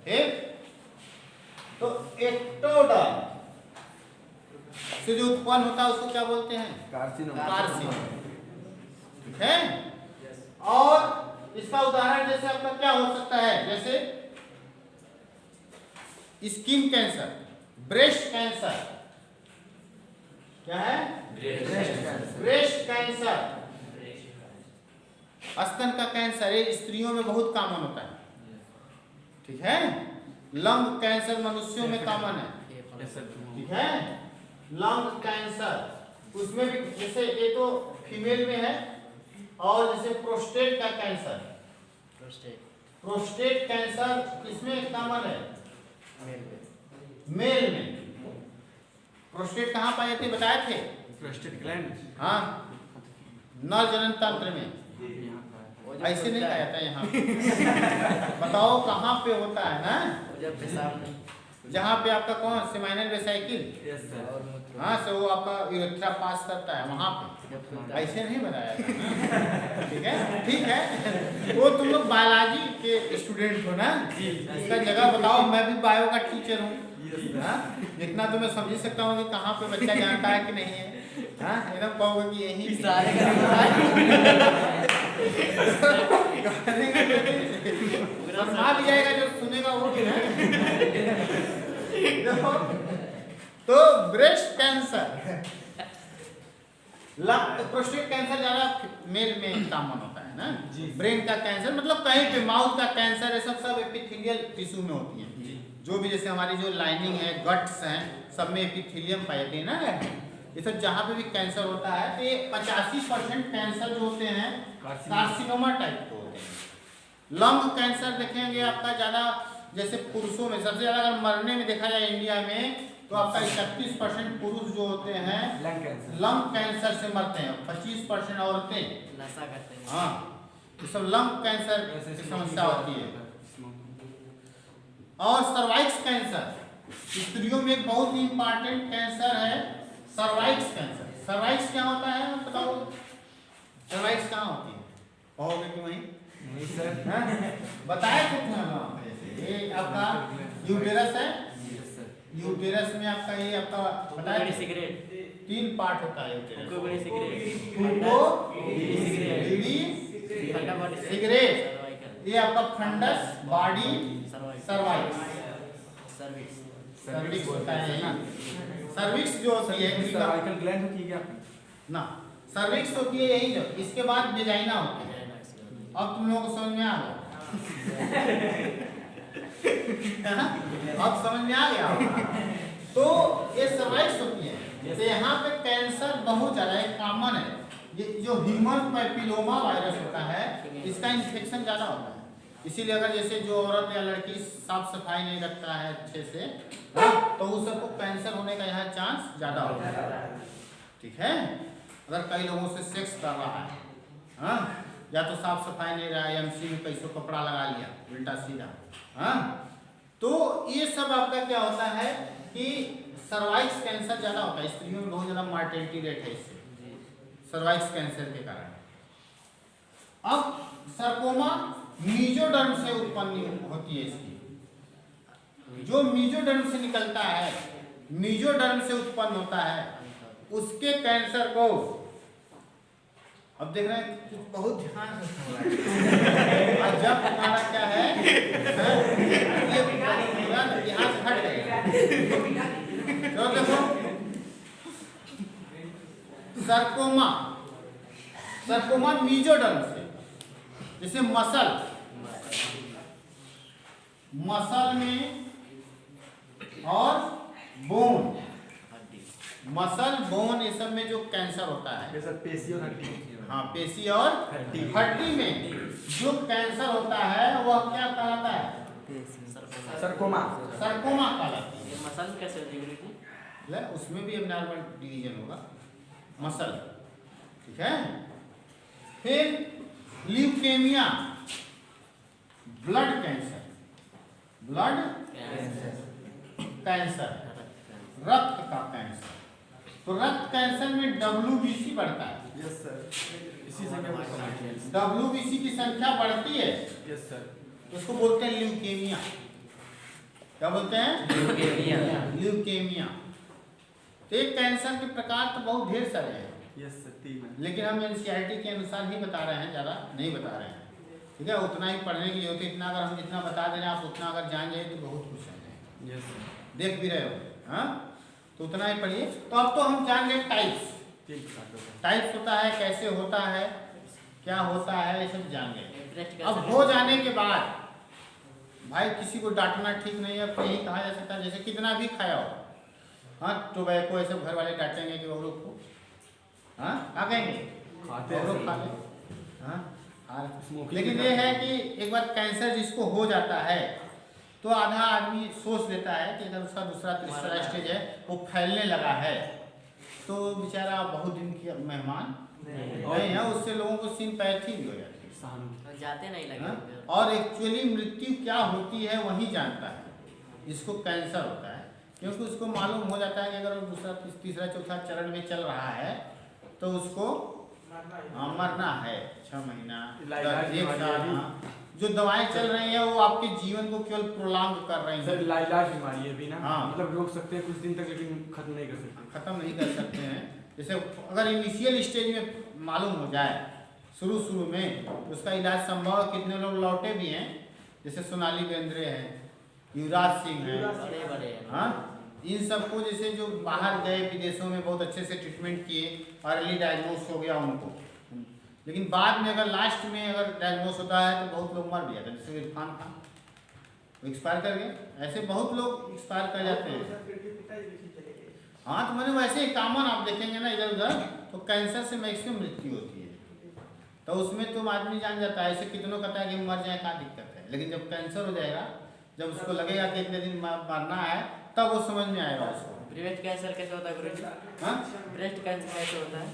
ठीक, तो एक्टोडर्म से जो उत्पन्न होता है उसको क्या बोलते हैं? कार्सिनोमा। ठीक है, और इसका उदाहरण जैसे आपका क्या हो सकता है? जैसे स्किन कैंसर, ब्रेस्ट कैंसर, क्या है? ब्रेस्ट कैंसर, स्तन का कैंसर, ये स्त्रियों में बहुत कॉमन होता है। ठीक है, लंग कैंसर मनुष्यों में कॉमन है। ठीक है, लंग कैंसर, उसमें भी जैसे ये तो फीमेल में है, और जैसे प्रोस्टेट का कैंसर, प्रोस्टेट कैंसर किसमें कॉमन है? मेल में। प्रोस्टेट कहाँ पाए जाते बताए थे?
Prostate gland.
हाँ, नर जनन तंत्र में।
यहाँ का है।
ऐसे नहीं पाया जाता यहाँ। बताओ कहाँ पे होता है ना?
जब पेशाब नहीं
जहाँ पे आपका कौन सेमाइनल वेसाइकिल,
यस सर।
और मूत्र
हाँ, से वो आपका यूरेथ्रा पास करता है वहाँ पे।
जब खुलता है।
ऐसे नहीं बताया था। ठीक है, ठीक है, वो तुम लोग बायोलॉजी के स्टूडेंट हो ना, इसका जगह बताओ। मैं भी बायो का टीचर हूँ, हाँ, जितना तो मैं समझ सकता हूँ कि कहाँ पे बच्चा जानता है कि नहीं है। हाँ, एकदम कहोगे कि यही
सारे का
आ भी जाएगा, जो सुनेगा वो भी ना। देखो, तो ब्रेस्ट कैंसर, प्रोस्टेट कैंसर ज्यादा मेल में कॉमन होता है ना। ब्रेन का कैंसर मतलब कहीं पे, माउथ का कैंसर, ये सब एपिथेलियल टिश्यू में होती है। जो भी जैसे हमारी जो लाइनिंग है, गट्स हैं, सब में एपिथेलियम पाते हैं ना, ये सब जहाँ पे भी कैंसर होता है तो ये 85% कैंसर जो होते हैं कार्सिनोमा टाइप के होते हैं। लंग कैंसर देखेंगे आपका ज़्यादा, जैसे पुरुषों में सबसे ज़्यादा अगर मरने में देखा जाए इंडिया में तो आपका 31% पुरुष जो होते हैं लंग कैंसर से मरते हैं, 25% औरतें।
नशा करते हैं।
हाँ, ये सब लंग कैंसर की समस्या होती है। और सर्वाइक्स कैंसर स्त्रियों में एक बहुत ही इंपॉर्टेंट कैंसर है, सर्वाइक्स कैंसर। सर्वाइक्स क्या होता है बताओ, सर्वाइक्स कहाँ होती है, कहोगे कि वहीं
नहीं सर,
बताया तो था ना, ये आपका यूटेरस है, यूटेरस में आपका ये आपका बताया
सिगरेट
3 पार्ट होता है यूटेरस,
कोई सिगरेट
बीड़ी, सिगरेट, ये आपका फंडस, बॉडी, सर्वाइक्स। सर्विक्स होता है ना, सर्विक्स जो होती है
सर्वाइकल ग्लैंड होती है क्या
ना, सर्विक्स होती है यही, जो इसके बाद वेजाइना होती है। अब तुम लोगों को समझ में आ गया अब समझ में आ गया तो ये सर्वाइक्स होती है। तो यहाँ पे कैंसर बहुत ज़्यादा कॉमन है। ये जो ह्यूमन पैपिलोमा वायरस होता है इसका इन्फेक्शन ज़्यादा होता है, इसीलिए अगर जैसे जो औरत या लड़की साफ सफाई नहीं रखता है अच्छे से तो उस सबको कैंसर होने का यहाँ चांस ज़्यादा होता है। ठीक है, अगर कई लोगों से सेक्स कर रहा है, हाँ, या तो साफ सफाई नहीं रहा, एमसी में कैसों कपड़ा लगा लिया उल्टा सीधा, हाँ, तो ये सब आपका क्या होता है कि सर्वाइक्स कैंसर ज़्यादा होता है। स्त्रियों में बहुत ज़्यादा मार्टेलिटी रेट है इससे, सर्वाइक्स कैंसर के कारण। अब सरकोमा मीजोडर्म से उत्पन्न होती है इसकी, जो मीजोडर्म से निकलता है, मीजोडर्म से उत्पन्न होता है, उसके कैंसर को अब देख रहे हैं कि बहुत ध्यान से सुन रहा है। और जब तुम्हारा क्या है, ये यहाँ से हट गया तो देखो सरकोमा, सरकोमा मीजोडर्म से, जैसे मसल में और बोन, मसल बोन ये सब में जो कैंसर होता है,
पेशी और हड्डी,
हाँ, पेशी और हड्डी में जो कैंसर होता है वह क्या कहलाता है,
सरकोमा,
सरकोमा कहलाता है।
मसल कैसे होती है?
उसमें भी एब्नॉर्मल डिवीजन होगा, मसल। ठीक है, फिर leukaemia, blood cancer, blood cancer, रक्त का कैंसर। तो रक्त कैंसर में WBC बढ़ता है।
यस सर, इसी से क्या
WBC की संख्या बढ़ती है,
यस सर,
उसको बोलते हैं ल्यूकेमिया। क्या बोलते हैं? ल्यूकेमिया। तो एक कैंसर के प्रकार तो बहुत ढेर सारे हैं,
यस सर, 3
लेकिन हम NCERT के अनुसार ही बता रहे हैं, ज़्यादा नहीं बता रहे हैं। ठीक है, उतना ही पढ़ने की जरूरत है, इतना अगर हम जितना बता दे रहे हैं आप उतना अगर जान जाए तो बहुत कुछ है।
यस सर,
देख भी रहे हो, हाँ, तो उतना ही पढ़िए। तो अब तो हम जान गए टाइप्स, टाइप्स होता है, कैसे होता है, क्या होता है, ये सब जान गए। अब हो जाने के बाद भाई किसी को डांटना ठीक नहीं है, यही कहा जा सकता है जैसे कितना भी खाया हो, हाँ, टोबैको ये सब घर वाले डांटेंगे कि वो लोग को, हाँ, क्या कहेंगे,
खाते
वो लोग खा ले, हाँ, लेकिन ये है कि एक बार कैंसर जिसको हो जाता है तो आधा आदमी सोच लेता है कि अगर उसका दूसरा तीसरा स्टेज है, वो फैलने लगा है, तो बेचारा बहुत दिन की मेहमान नहीं है, उससे लोगों को सिंपैथी भी हो जाती है,
जाते नहीं लगे।
हाँ? और एक्चुअली मृत्यु क्या होती है वही जानता है जिसको कैंसर होता है, क्योंकि उसको मालूम हो जाता है कि अगर वो दूसरा तीसरा चौथा चरण में चल रहा है तो उसको मरना है, 6 महीना, 1 साल। जो दवाएं चल रही हैं वो आपके जीवन को केवल प्रोलॉन्ग कर रही हैं।
सर लाइलाज बीमारी है भी ना,
हाँ,
मतलब रोक सकते हैं कुछ दिन तक, लेकिन खत्म नहीं कर सकते।
खत्म नहीं कर सकते हैं। जैसे अगर इनिशियल स्टेज में मालूम हो जाए शुरू में, उसका इलाज संभव है। कितने लोग लौटे भी हैं, जैसे सोनाली बेंद्रे हैं, युवराज सिंह हैं, हाँ, इन सबको जैसे जो बाहर गए विदेशों में बहुत अच्छे से ट्रीटमेंट किए, अर्ली डायग्नोस हो गया उनको, लेकिन बाद में अगर लास्ट में अगर डायग्नोस होता है तो बहुत लोग मर भी जाते हैं, जैसे इरफान खान। एक्सपायर कर गए। ऐसे बहुत लोग एक्सपायर कर जाते हैं। हाँ, तो मैंने वैसे ही कॉमन आप देखेंगे ना इधर उधर, तो कैंसर से मैक्सिमम मृत्यु होती है। तो उसमें तुम आदमी जान जाता है, ऐसे कितनों कहता है कि मर जाए, क्या दिक्कत है। लेकिन जब कैंसर हो जाएगा, जब उसको लगेगा कि इतने दिन मरना है, तब वो समझ में आएगा उसको।
ब्रेस्ट कैंसर कैसे होता है गुरुजी?
हाँ,
ब्रेस्ट कैंसर कैसे होता है?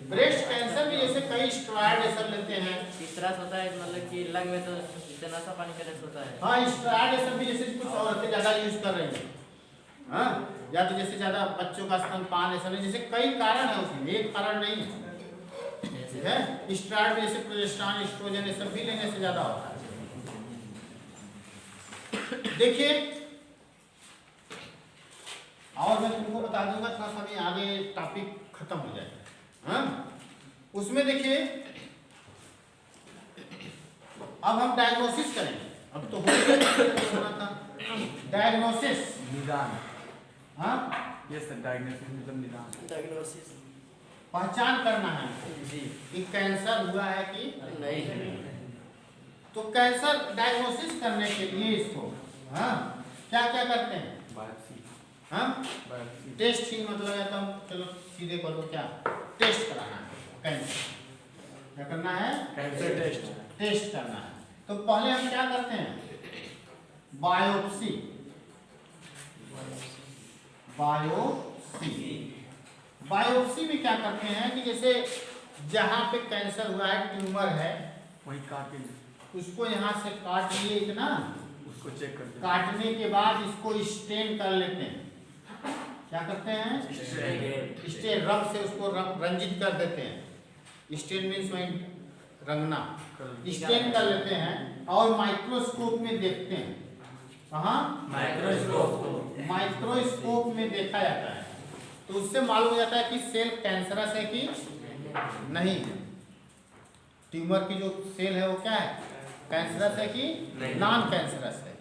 ब्रेस्ट कैंसर भी जैसे कई स्टेरॉइड ये सब लेते हैं।
किस तरह से होता है, मतलब कि लंग में तो नशा पानी करने से होता है।
हाँ, स्टेरॉइड ये सब भी जैसे कुछ औरतें ज़्यादा यूज कर रही हैं। हाँ, या तो जैसे ज़्यादा बच्चों का स्तनपान ऐसा नहीं, जैसे कई कारण है उसमें, एक कारण नहीं है। ठीक है, स्टेरॉइड में जैसे प्रोजेस्टेरॉन, एस्ट्रोजन ये सब भी लेने से ज़्यादा होता है। देखिए, और मैं तुमको बता दूंगा, थोड़ा सा भी आगे टॉपिक खत्म हो जाएगा। हाँ, उसमें देखिए अब हम डायग्नोसिस करेंगे। अब तो होना था डायग्नोसिस,
निदान।
हाँ,
यस सर, डायग्नोसिस मतलब निदान।
डायग्नोसिस
पहचान करना है
जी
कि कैंसर हुआ है कि
नहीं।
तो कैंसर डायग्नोसिस करने के लिए इसको हाँ क्या क्या करते हैं?
बायोप्सी।
हाँ,
बायोप्सी।
टेस्ट ही मतलब है, तो चलो सीधे करो, क्या टेस्ट कराना है कैंसर। क्या करना है?
Cancer test.
टेस्ट करना है। तो पहले हम क्या करते हैं? बायोप्सी। बायोप्सी बायोप्सी में क्या करते हैं कि जैसे जहाँ पे कैंसर हुआ है, ट्यूमर है,
वही काट के
उसको यहाँ से काट लिए इतना,
उसको चेक करते हैं।
काटने के बाद इसको स्टेन कर लेते हैं। क्या करते हैं? स्टेन, रंग से उसको रंजित कर देते हैं। स्टेन मीन्स वहीं रंगना। स्टेन कर लेते हैं और माइक्रोस्कोप में देखते हैं। कहाँ? माइक्रोस्कोप में देखा जाता है, तो उससे मालूम हो जाता है कि सेल कैंसरस है कि नहीं है। ट्यूमर की जो सेल है वो क्या है, कैंसरस है कि नॉन कैंसरस है।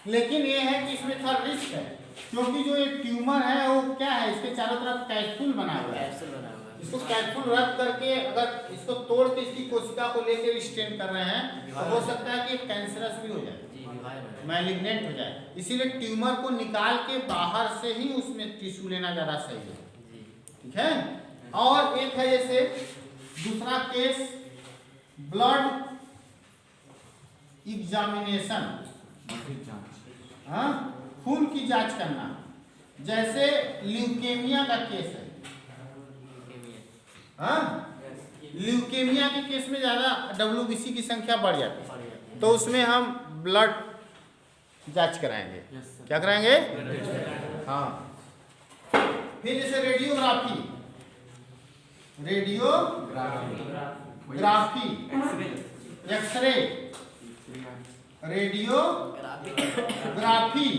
लेकिन ये है कि इसमें थोड़ा रिस्क है, क्योंकि जो ये ट्यूमर है वो क्या है, इसके चारों तरफ कैप्सूल बना हुआ है।
कैप्सूल बना हुआ है।
इसको कैप्सूल रख करके अगर इसको तोड़ के इसकी कोशिका को लेकर स्टेन कर रहे हैं, तो हो सकता है कि कैंसरस भी हो जाए,
जी विभाजन हो जाए।
मैलिग्नेंट हो जाए। इसीलिए ट्यूमर को निकाल के बाहर से ही उसमें टिश्यू लेना ज़्यादा सही है।
जी
ठीक है। और एक है जैसे दूसरा केस, ब्लड एग्जामिनेशन, हाँ, खून की जांच करना। जैसे ल्यूकेमिया का केस है,
ल्यूकेमिया।
हाँ, ल्यूकेमिया के केस में ज़्यादा WBC की संख्या बढ़ जाती है, तो उसमें हम ब्लड जांच कराएंगे। क्या कराएंगे? हाँ। फिर जैसे रेडियोग्राफी, एक्सरे, रेडियोग्राफी,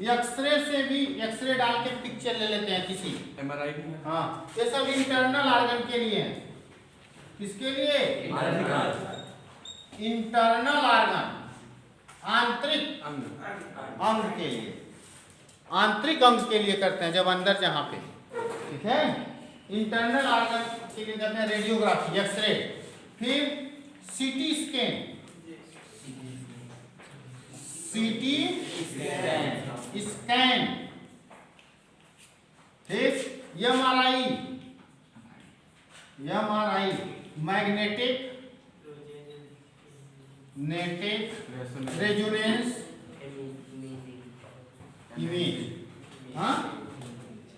एक्सरे से भी एक्सरे डाल के पिक्चर ले लेते हैं किसी,
MRI भी।
हाँ, ये सब इंटरनल ऑर्गन के लिए है। किसके लिए? इंटरनल ऑर्गन, आंतरिक अंग के लिए, आंतरिक अंग के लिए करते हैं, जब अंदर जहाँ पे। ठीक है, इंटरनल ऑर्गन के लिए करते हैं रेडियोग्राफी, एक्सरे। फिर सीटी स्कैन, ठीक, MRI, मैग्नेटिक रेजोनेंस इमेज। हाँ,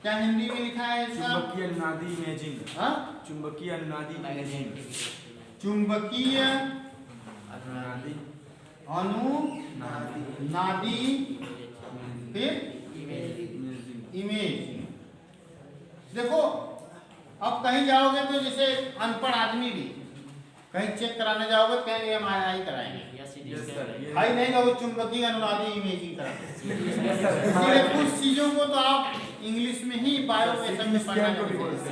क्या हिंदी में लिखा है इसका?
चुंबकीय अनुनादी इमेजिंग।
हाँ,
चुंबकीय अनुनादी इमेजिंग।
चुंबकीय
अनुनादी
अनुनादी, फिर इमेज। देखो, अब कहीं जाओगे तो जैसे अनपढ़ आदमी भी कहीं चेक कराने जाओगे, कहेंगे MRI कराएंगे,
या सीटी
यस
स्कैन।
सर।
भाई नहीं ना, वो चुंबकीय अनुनादी इमेजिंग कराते हैं। इसलिए कुछ चीजों को तो आप इंग्लिश में ही बायो में पढ़ना
को भी
है।
बोलते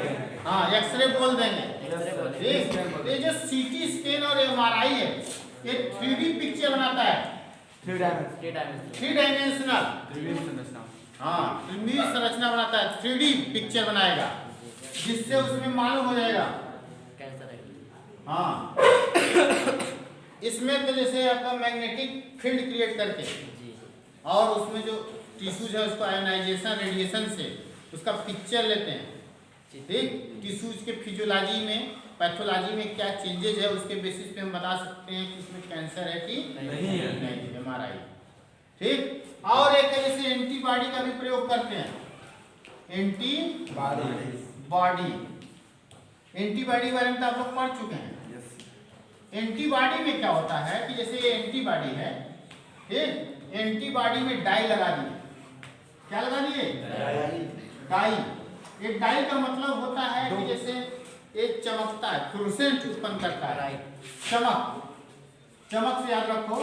हैं।
हाँ, एक्सरे बोल देंगे।
एक्सरे बोल देंगे।
ठीक, ये जो सीटी स्कैन और MRI है, ये 3D पिक्चर बनाता है,
3 डायमेंशन।
3
3 डायमेंशनल।
त्रिविम संरचना।
हाँ, 3D संरचना बनाता है, 3D पिक्चर बनाएगा, जिससे उसमें मालूम हो जाएगा।
कैंसर है।
हाँ, इसमें तो जैसे आपका मैग्नेटिक फील्ड क्रिएट करके
जी
और उसमें जो टिश्यूज है उसको आयोनाइजेशन रेडिएशन से उसका पिक्चर लेते हैं, ठीक। टिश्यूज के फिजियोलॉजी में पैथोलॉजी में क्या चेंजेज है उसके बेसिस पे हम बता सकते हैं कि इसमें कैंसर है कि
नहीं है।
नहीं, MRI, ठीक। और एक है जैसे एंटीबॉडी का भी प्रयोग करते हैं, एंटीबॉडी एंटीबॉडी बारे में तो आप लोग पढ़ चुके हैं। एंटीबॉडी में क्या होता है कि जैसे ये एंटीबॉडी है, ठीक, एंटीबॉडी में डाई लगा दिए, क्या लगा दिए, डाई। एक डाई का मतलब होता है कि जैसे एक चमकता है, फ्लुसेंट उत्पन्न करता है, चमक, चमक से याद रखो,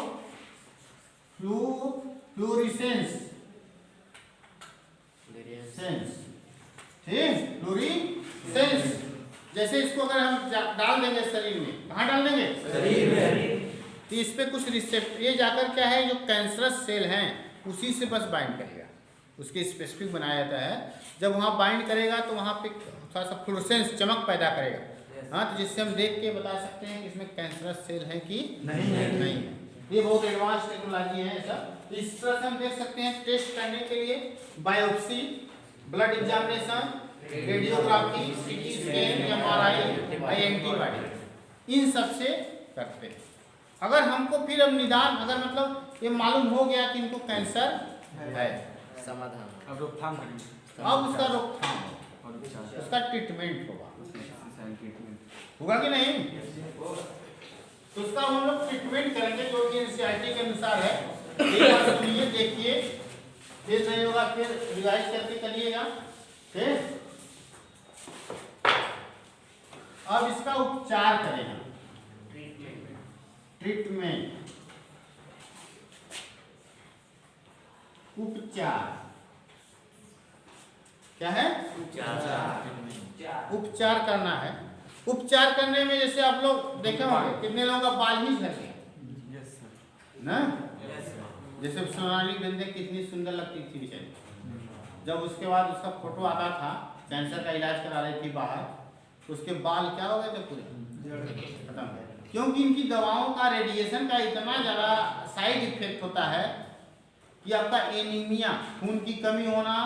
फ्लूरिसेंस, सेंस, ठीक, फ्लूरिसेंस। जैसे इसको अगर हम डाल देंगे शरीर में, कहाँ डाल देंगे,
शरीर में,
तो इस पे कुछ रिसेप्टर, ये जाकर क्या है जो कैंसरस सेल हैं उसी से बस बाइंड करेगा, उसके स्पेसिफिक बनाया जाता है। जब वहाँ बाइंड करेगा तो वहाँ पे थोड़ा सा फ्लोरेसेंस चमक पैदा करेगा, हाँ, तो जिससे हम देख के बता सकते हैं कि इसमें कैंसरस सेल है कि नहीं है। ये बहुत एडवांस टेक्नोलॉजी है सब। इस तरह से हम देख सकते हैं टेस्ट करने के लिए biopsy, blood examination, radiography, CT scan, MRI, antibody, इन सब से करते हैं। अगर हमको फिर अब निदान, अगर मतलब ये मालूम हो गया कि इनको कैंसर है,
समाधान
अब रोकथाम करेंगे,
अब उसका रोकथाम,
और उपचार,
उसका ट्रीटमेंट होगा
होगा
कि नहीं, तो उसका हम लोग ट्रीटमेंट करेंगे जो कि NCERT के अनुसार है। एक बार सुनिए, देखिए, फिर नहीं होगा फिर रिवाइज करके करिएगा, ठीक। अब इसका उपचार करेंगे, ट्रीटमेंट, उपचार, क्या है, उपचार करना है। उपचार करने में जैसे आप लोग देखे होंगे कितने लोगों का बाल ही झड़ गया ना, जैसे सोनाली बेंदे कितनी सुंदर लगती थी बेचारी, जब उसके बाद उसका फोटो आता था, कैंसर का इलाज करा रही थी बाहर, तो उसके बाल क्या हो गए थे, पूरे खत्म हो गए, क्योंकि इनकी दवाओं का, रेडिएशन का इतना ज़्यादा साइड इफेक्ट होता है कि आपका एनीमिया, खून की कमी होना,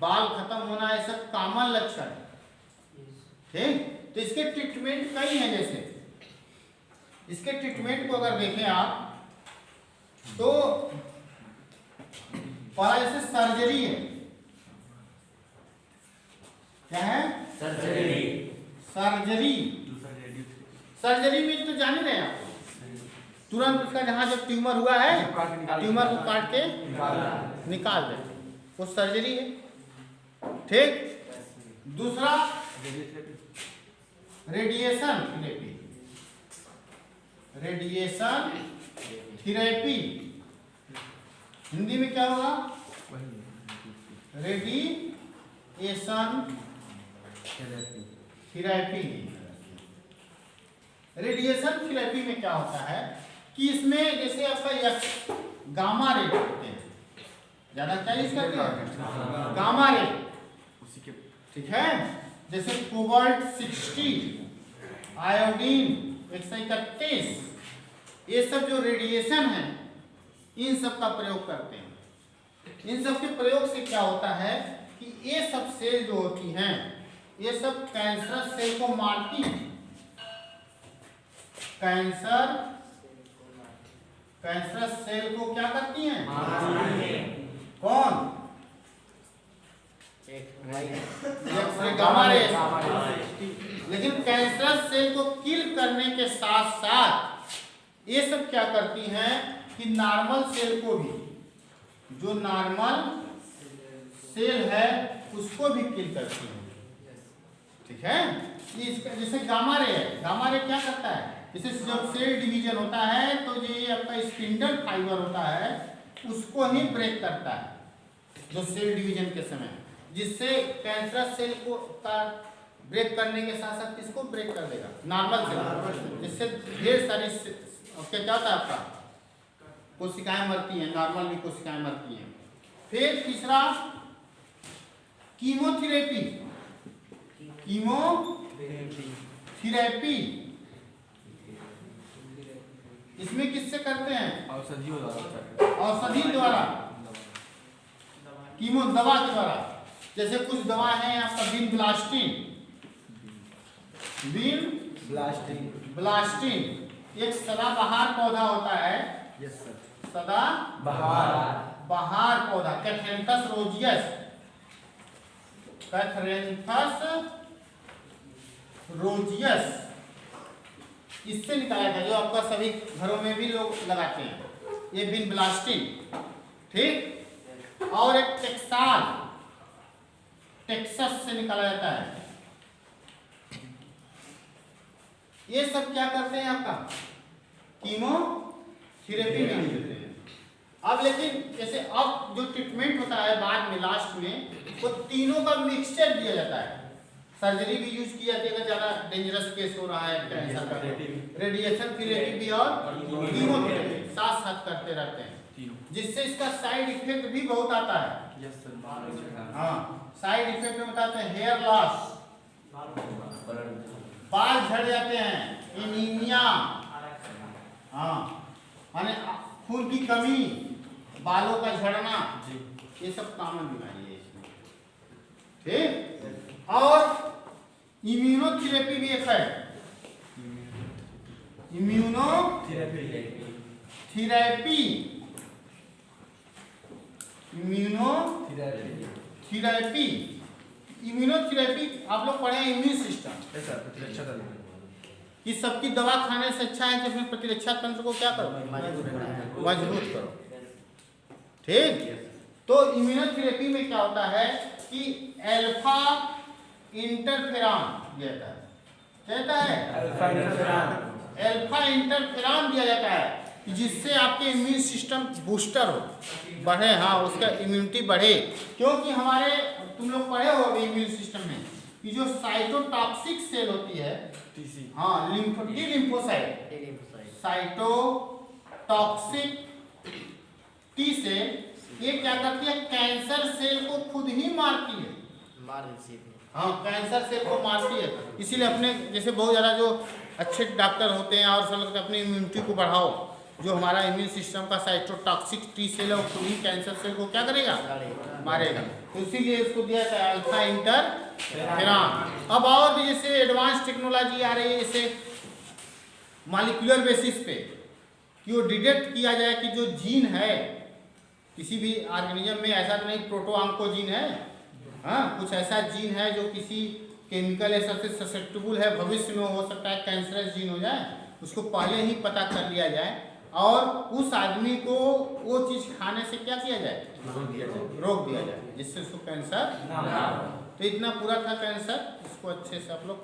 बाल खत्म होना, ये सब कॉमन लक्षण है, ठीक। तो इसके ट्रीटमेंट कई हैं, जैसे इसके ट्रीटमेंट को अगर देखें आप तो पहला जैसे सर्जरी है, क्या है, सर्जरी। सर्जरी में तो जान ही रहे आप, तुरंत उसका जहाँ जब ट्यूमर हुआ है, ट्यूमर को काट के निकाल देते, वो सर्जरी है, ठीक। दूसरा radiation therapy, radiation therapy Hindi में क्या होगा, रेडिएशन थेरेपी। रेडिएशन थेरेपी में क्या होता है कि इसमें जैसे आपका गामा रे होते हैं, ज्यादा क्या यूज करते हैं, गामा रे, ठीक है, जैसे कोबाल्ट 60, आयोडीन 131, ये सब जो रेडिएशन है इन सब का प्रयोग करते हैं। इन सब के प्रयोग से क्या होता है कि ये सब सेल जो होती हैं ये सब कैंसर सेल को मारती हैं। कैंसर सेल को क्या करती हैं, कौन, एक्स-रे, गामा रे। लेकिन कैंसर सेल को किल करने के साथ साथ ये सब क्या करती हैं कि नॉर्मल सेल को भी, जो नॉर्मल सेल है उसको भी किल करती हैं, ठीक है। जैसे गामा रे है, गामा रे क्या करता है, जैसे जब सेल डिवीजन होता है तो ये आपका स्पिंडल फाइबर होता है उसको ही ब्रेक करता है, जो सेल डिवीजन के समय, जिससे कैंसर सेल को का ब्रेक करने के साथ साथ किसको ब्रेक कर देगा, नॉर्मल सेल, जिससे ढेर सारी क्या होता है आपका कोशिकाएं मरती हैं, नॉर्मल भी कोशिकाएं मरती हैं। फिर तीसरा कीमोथेरेपी, कीमोथेरेपी इसमें किससे करते हैं?
औषधियों द्वारा।
औषधि द्वारा, कीमो दवा के द्वारा। जैसे कुछ दवा है आपका विनब्लास्टिन, विनब्लास्टिन एक सदाबहार पौधा होता है।
Yes sir.
सदाबहार पौधा कैथेंथस रोजियस, कैथेंथस रोजियस इससे निकाला था, जो आपका सभी घरों में भी लोग लगाते हैं, ये विनब्लास्टिन। ठीक, और एक टेक्साल, टेक्सस से निकाला जाता है। ये सब क्या करते हैं आपका कीमोथेरेपी में यूज होते हैं। अब लेकिन जैसे अब जो ट्रीटमेंट होता है बाद में लास्ट में, वो तीनों का मिक्सचर दिया जाता है। सर्जरी भी यूज की जाती है अगर ज़्यादा डेंजरस केस हो रहा है कैंसर का, रेडिएशन थेरेपी भी और कीमोथेरेपी साथ साथ करते रहते हैं, जिससे इसका साइड इफेक्ट भी बहुत आता है।
Yes sir.
हाँ, साइड इफेक्ट में बताते हैं हेयर लॉस, बाल झड़ जाते हैं, एनीमिया, हाँ माने खून की कमी, बालों का झड़ना, ये सब कॉमन बीमारी है इसमें। ठीक, और इम्यूनोथेरेपी भी एक है, इम्यूनोथेरेपी, इम्यूनोथेरेपी। इम्यूनोथेरेपी आप लोग पढ़े हैं इम्यून सिस्टम,
प्रतिरक्षा तंत्र
कि सबकी दवा खाने से अच्छा है कि अपने प्रतिरक्षा तंत्र को क्या करो, मजबूत करो। ठीक, तो इम्यूनोथेरेपी में क्या होता है कि अल्फा इंटरफेरॉन दिया जाता है, अल्फा इंटरफेरॉन दिया जाता है, जिससे आपके इम्यून सिस्टम बूस्टर हो, बढ़े, हाँ उसका इम्यूनिटी बढ़े। क्योंकि हमारे तुम लोग पढ़े हो अभी इम्यून सिस्टम में कि जो साइटोटॉक्सिक सेल होती है, हाँ लिम्फोसाइट, साइटोटॉक्सिक टी सेल, ये क्या करती है, कैंसर सेल को खुद ही मारती है, हाँ कैंसर सेल को मारती है। इसीलिए अपने जैसे बहुत ज़्यादा जो अच्छे डॉक्टर होते हैं और सब लोग अपनी इम्यूनिटी को बढ़ाओ, जो हमारा इम्यून सिस्टम का साइटोटॉक्सिक टी सेल है वो खुद ही कैंसर सेल को क्या करेगा, मारेगा। तो इसीलिए इसको दिया जाता है अल्फा इंटरफेरॉन। अब और भी जैसे एडवांस टेक्नोलॉजी आ रही है, जैसे मॉलिक्यूलर बेसिस पे कि वो डिटेक्ट किया जाए कि जो जीन है किसी भी ऑर्गेनिज्म में, ऐसा तो नहीं प्रोटोऑन्कोजीन है, हाँ कुछ ऐसा जीन है जो किसी केमिकल या सबसे ससेप्टेबल है, भविष्य में हो सकता है कैंसरस जीन हो जाए, उसको पहले ही पता कर लिया जाए और उस आदमी को वो चीज़ खाने से क्या किया जाए, रोक दिया जाए, जिससे उसको कैंसर ना हो। तो इतना पूरा था कैंसर, इसको अच्छे से आप लोग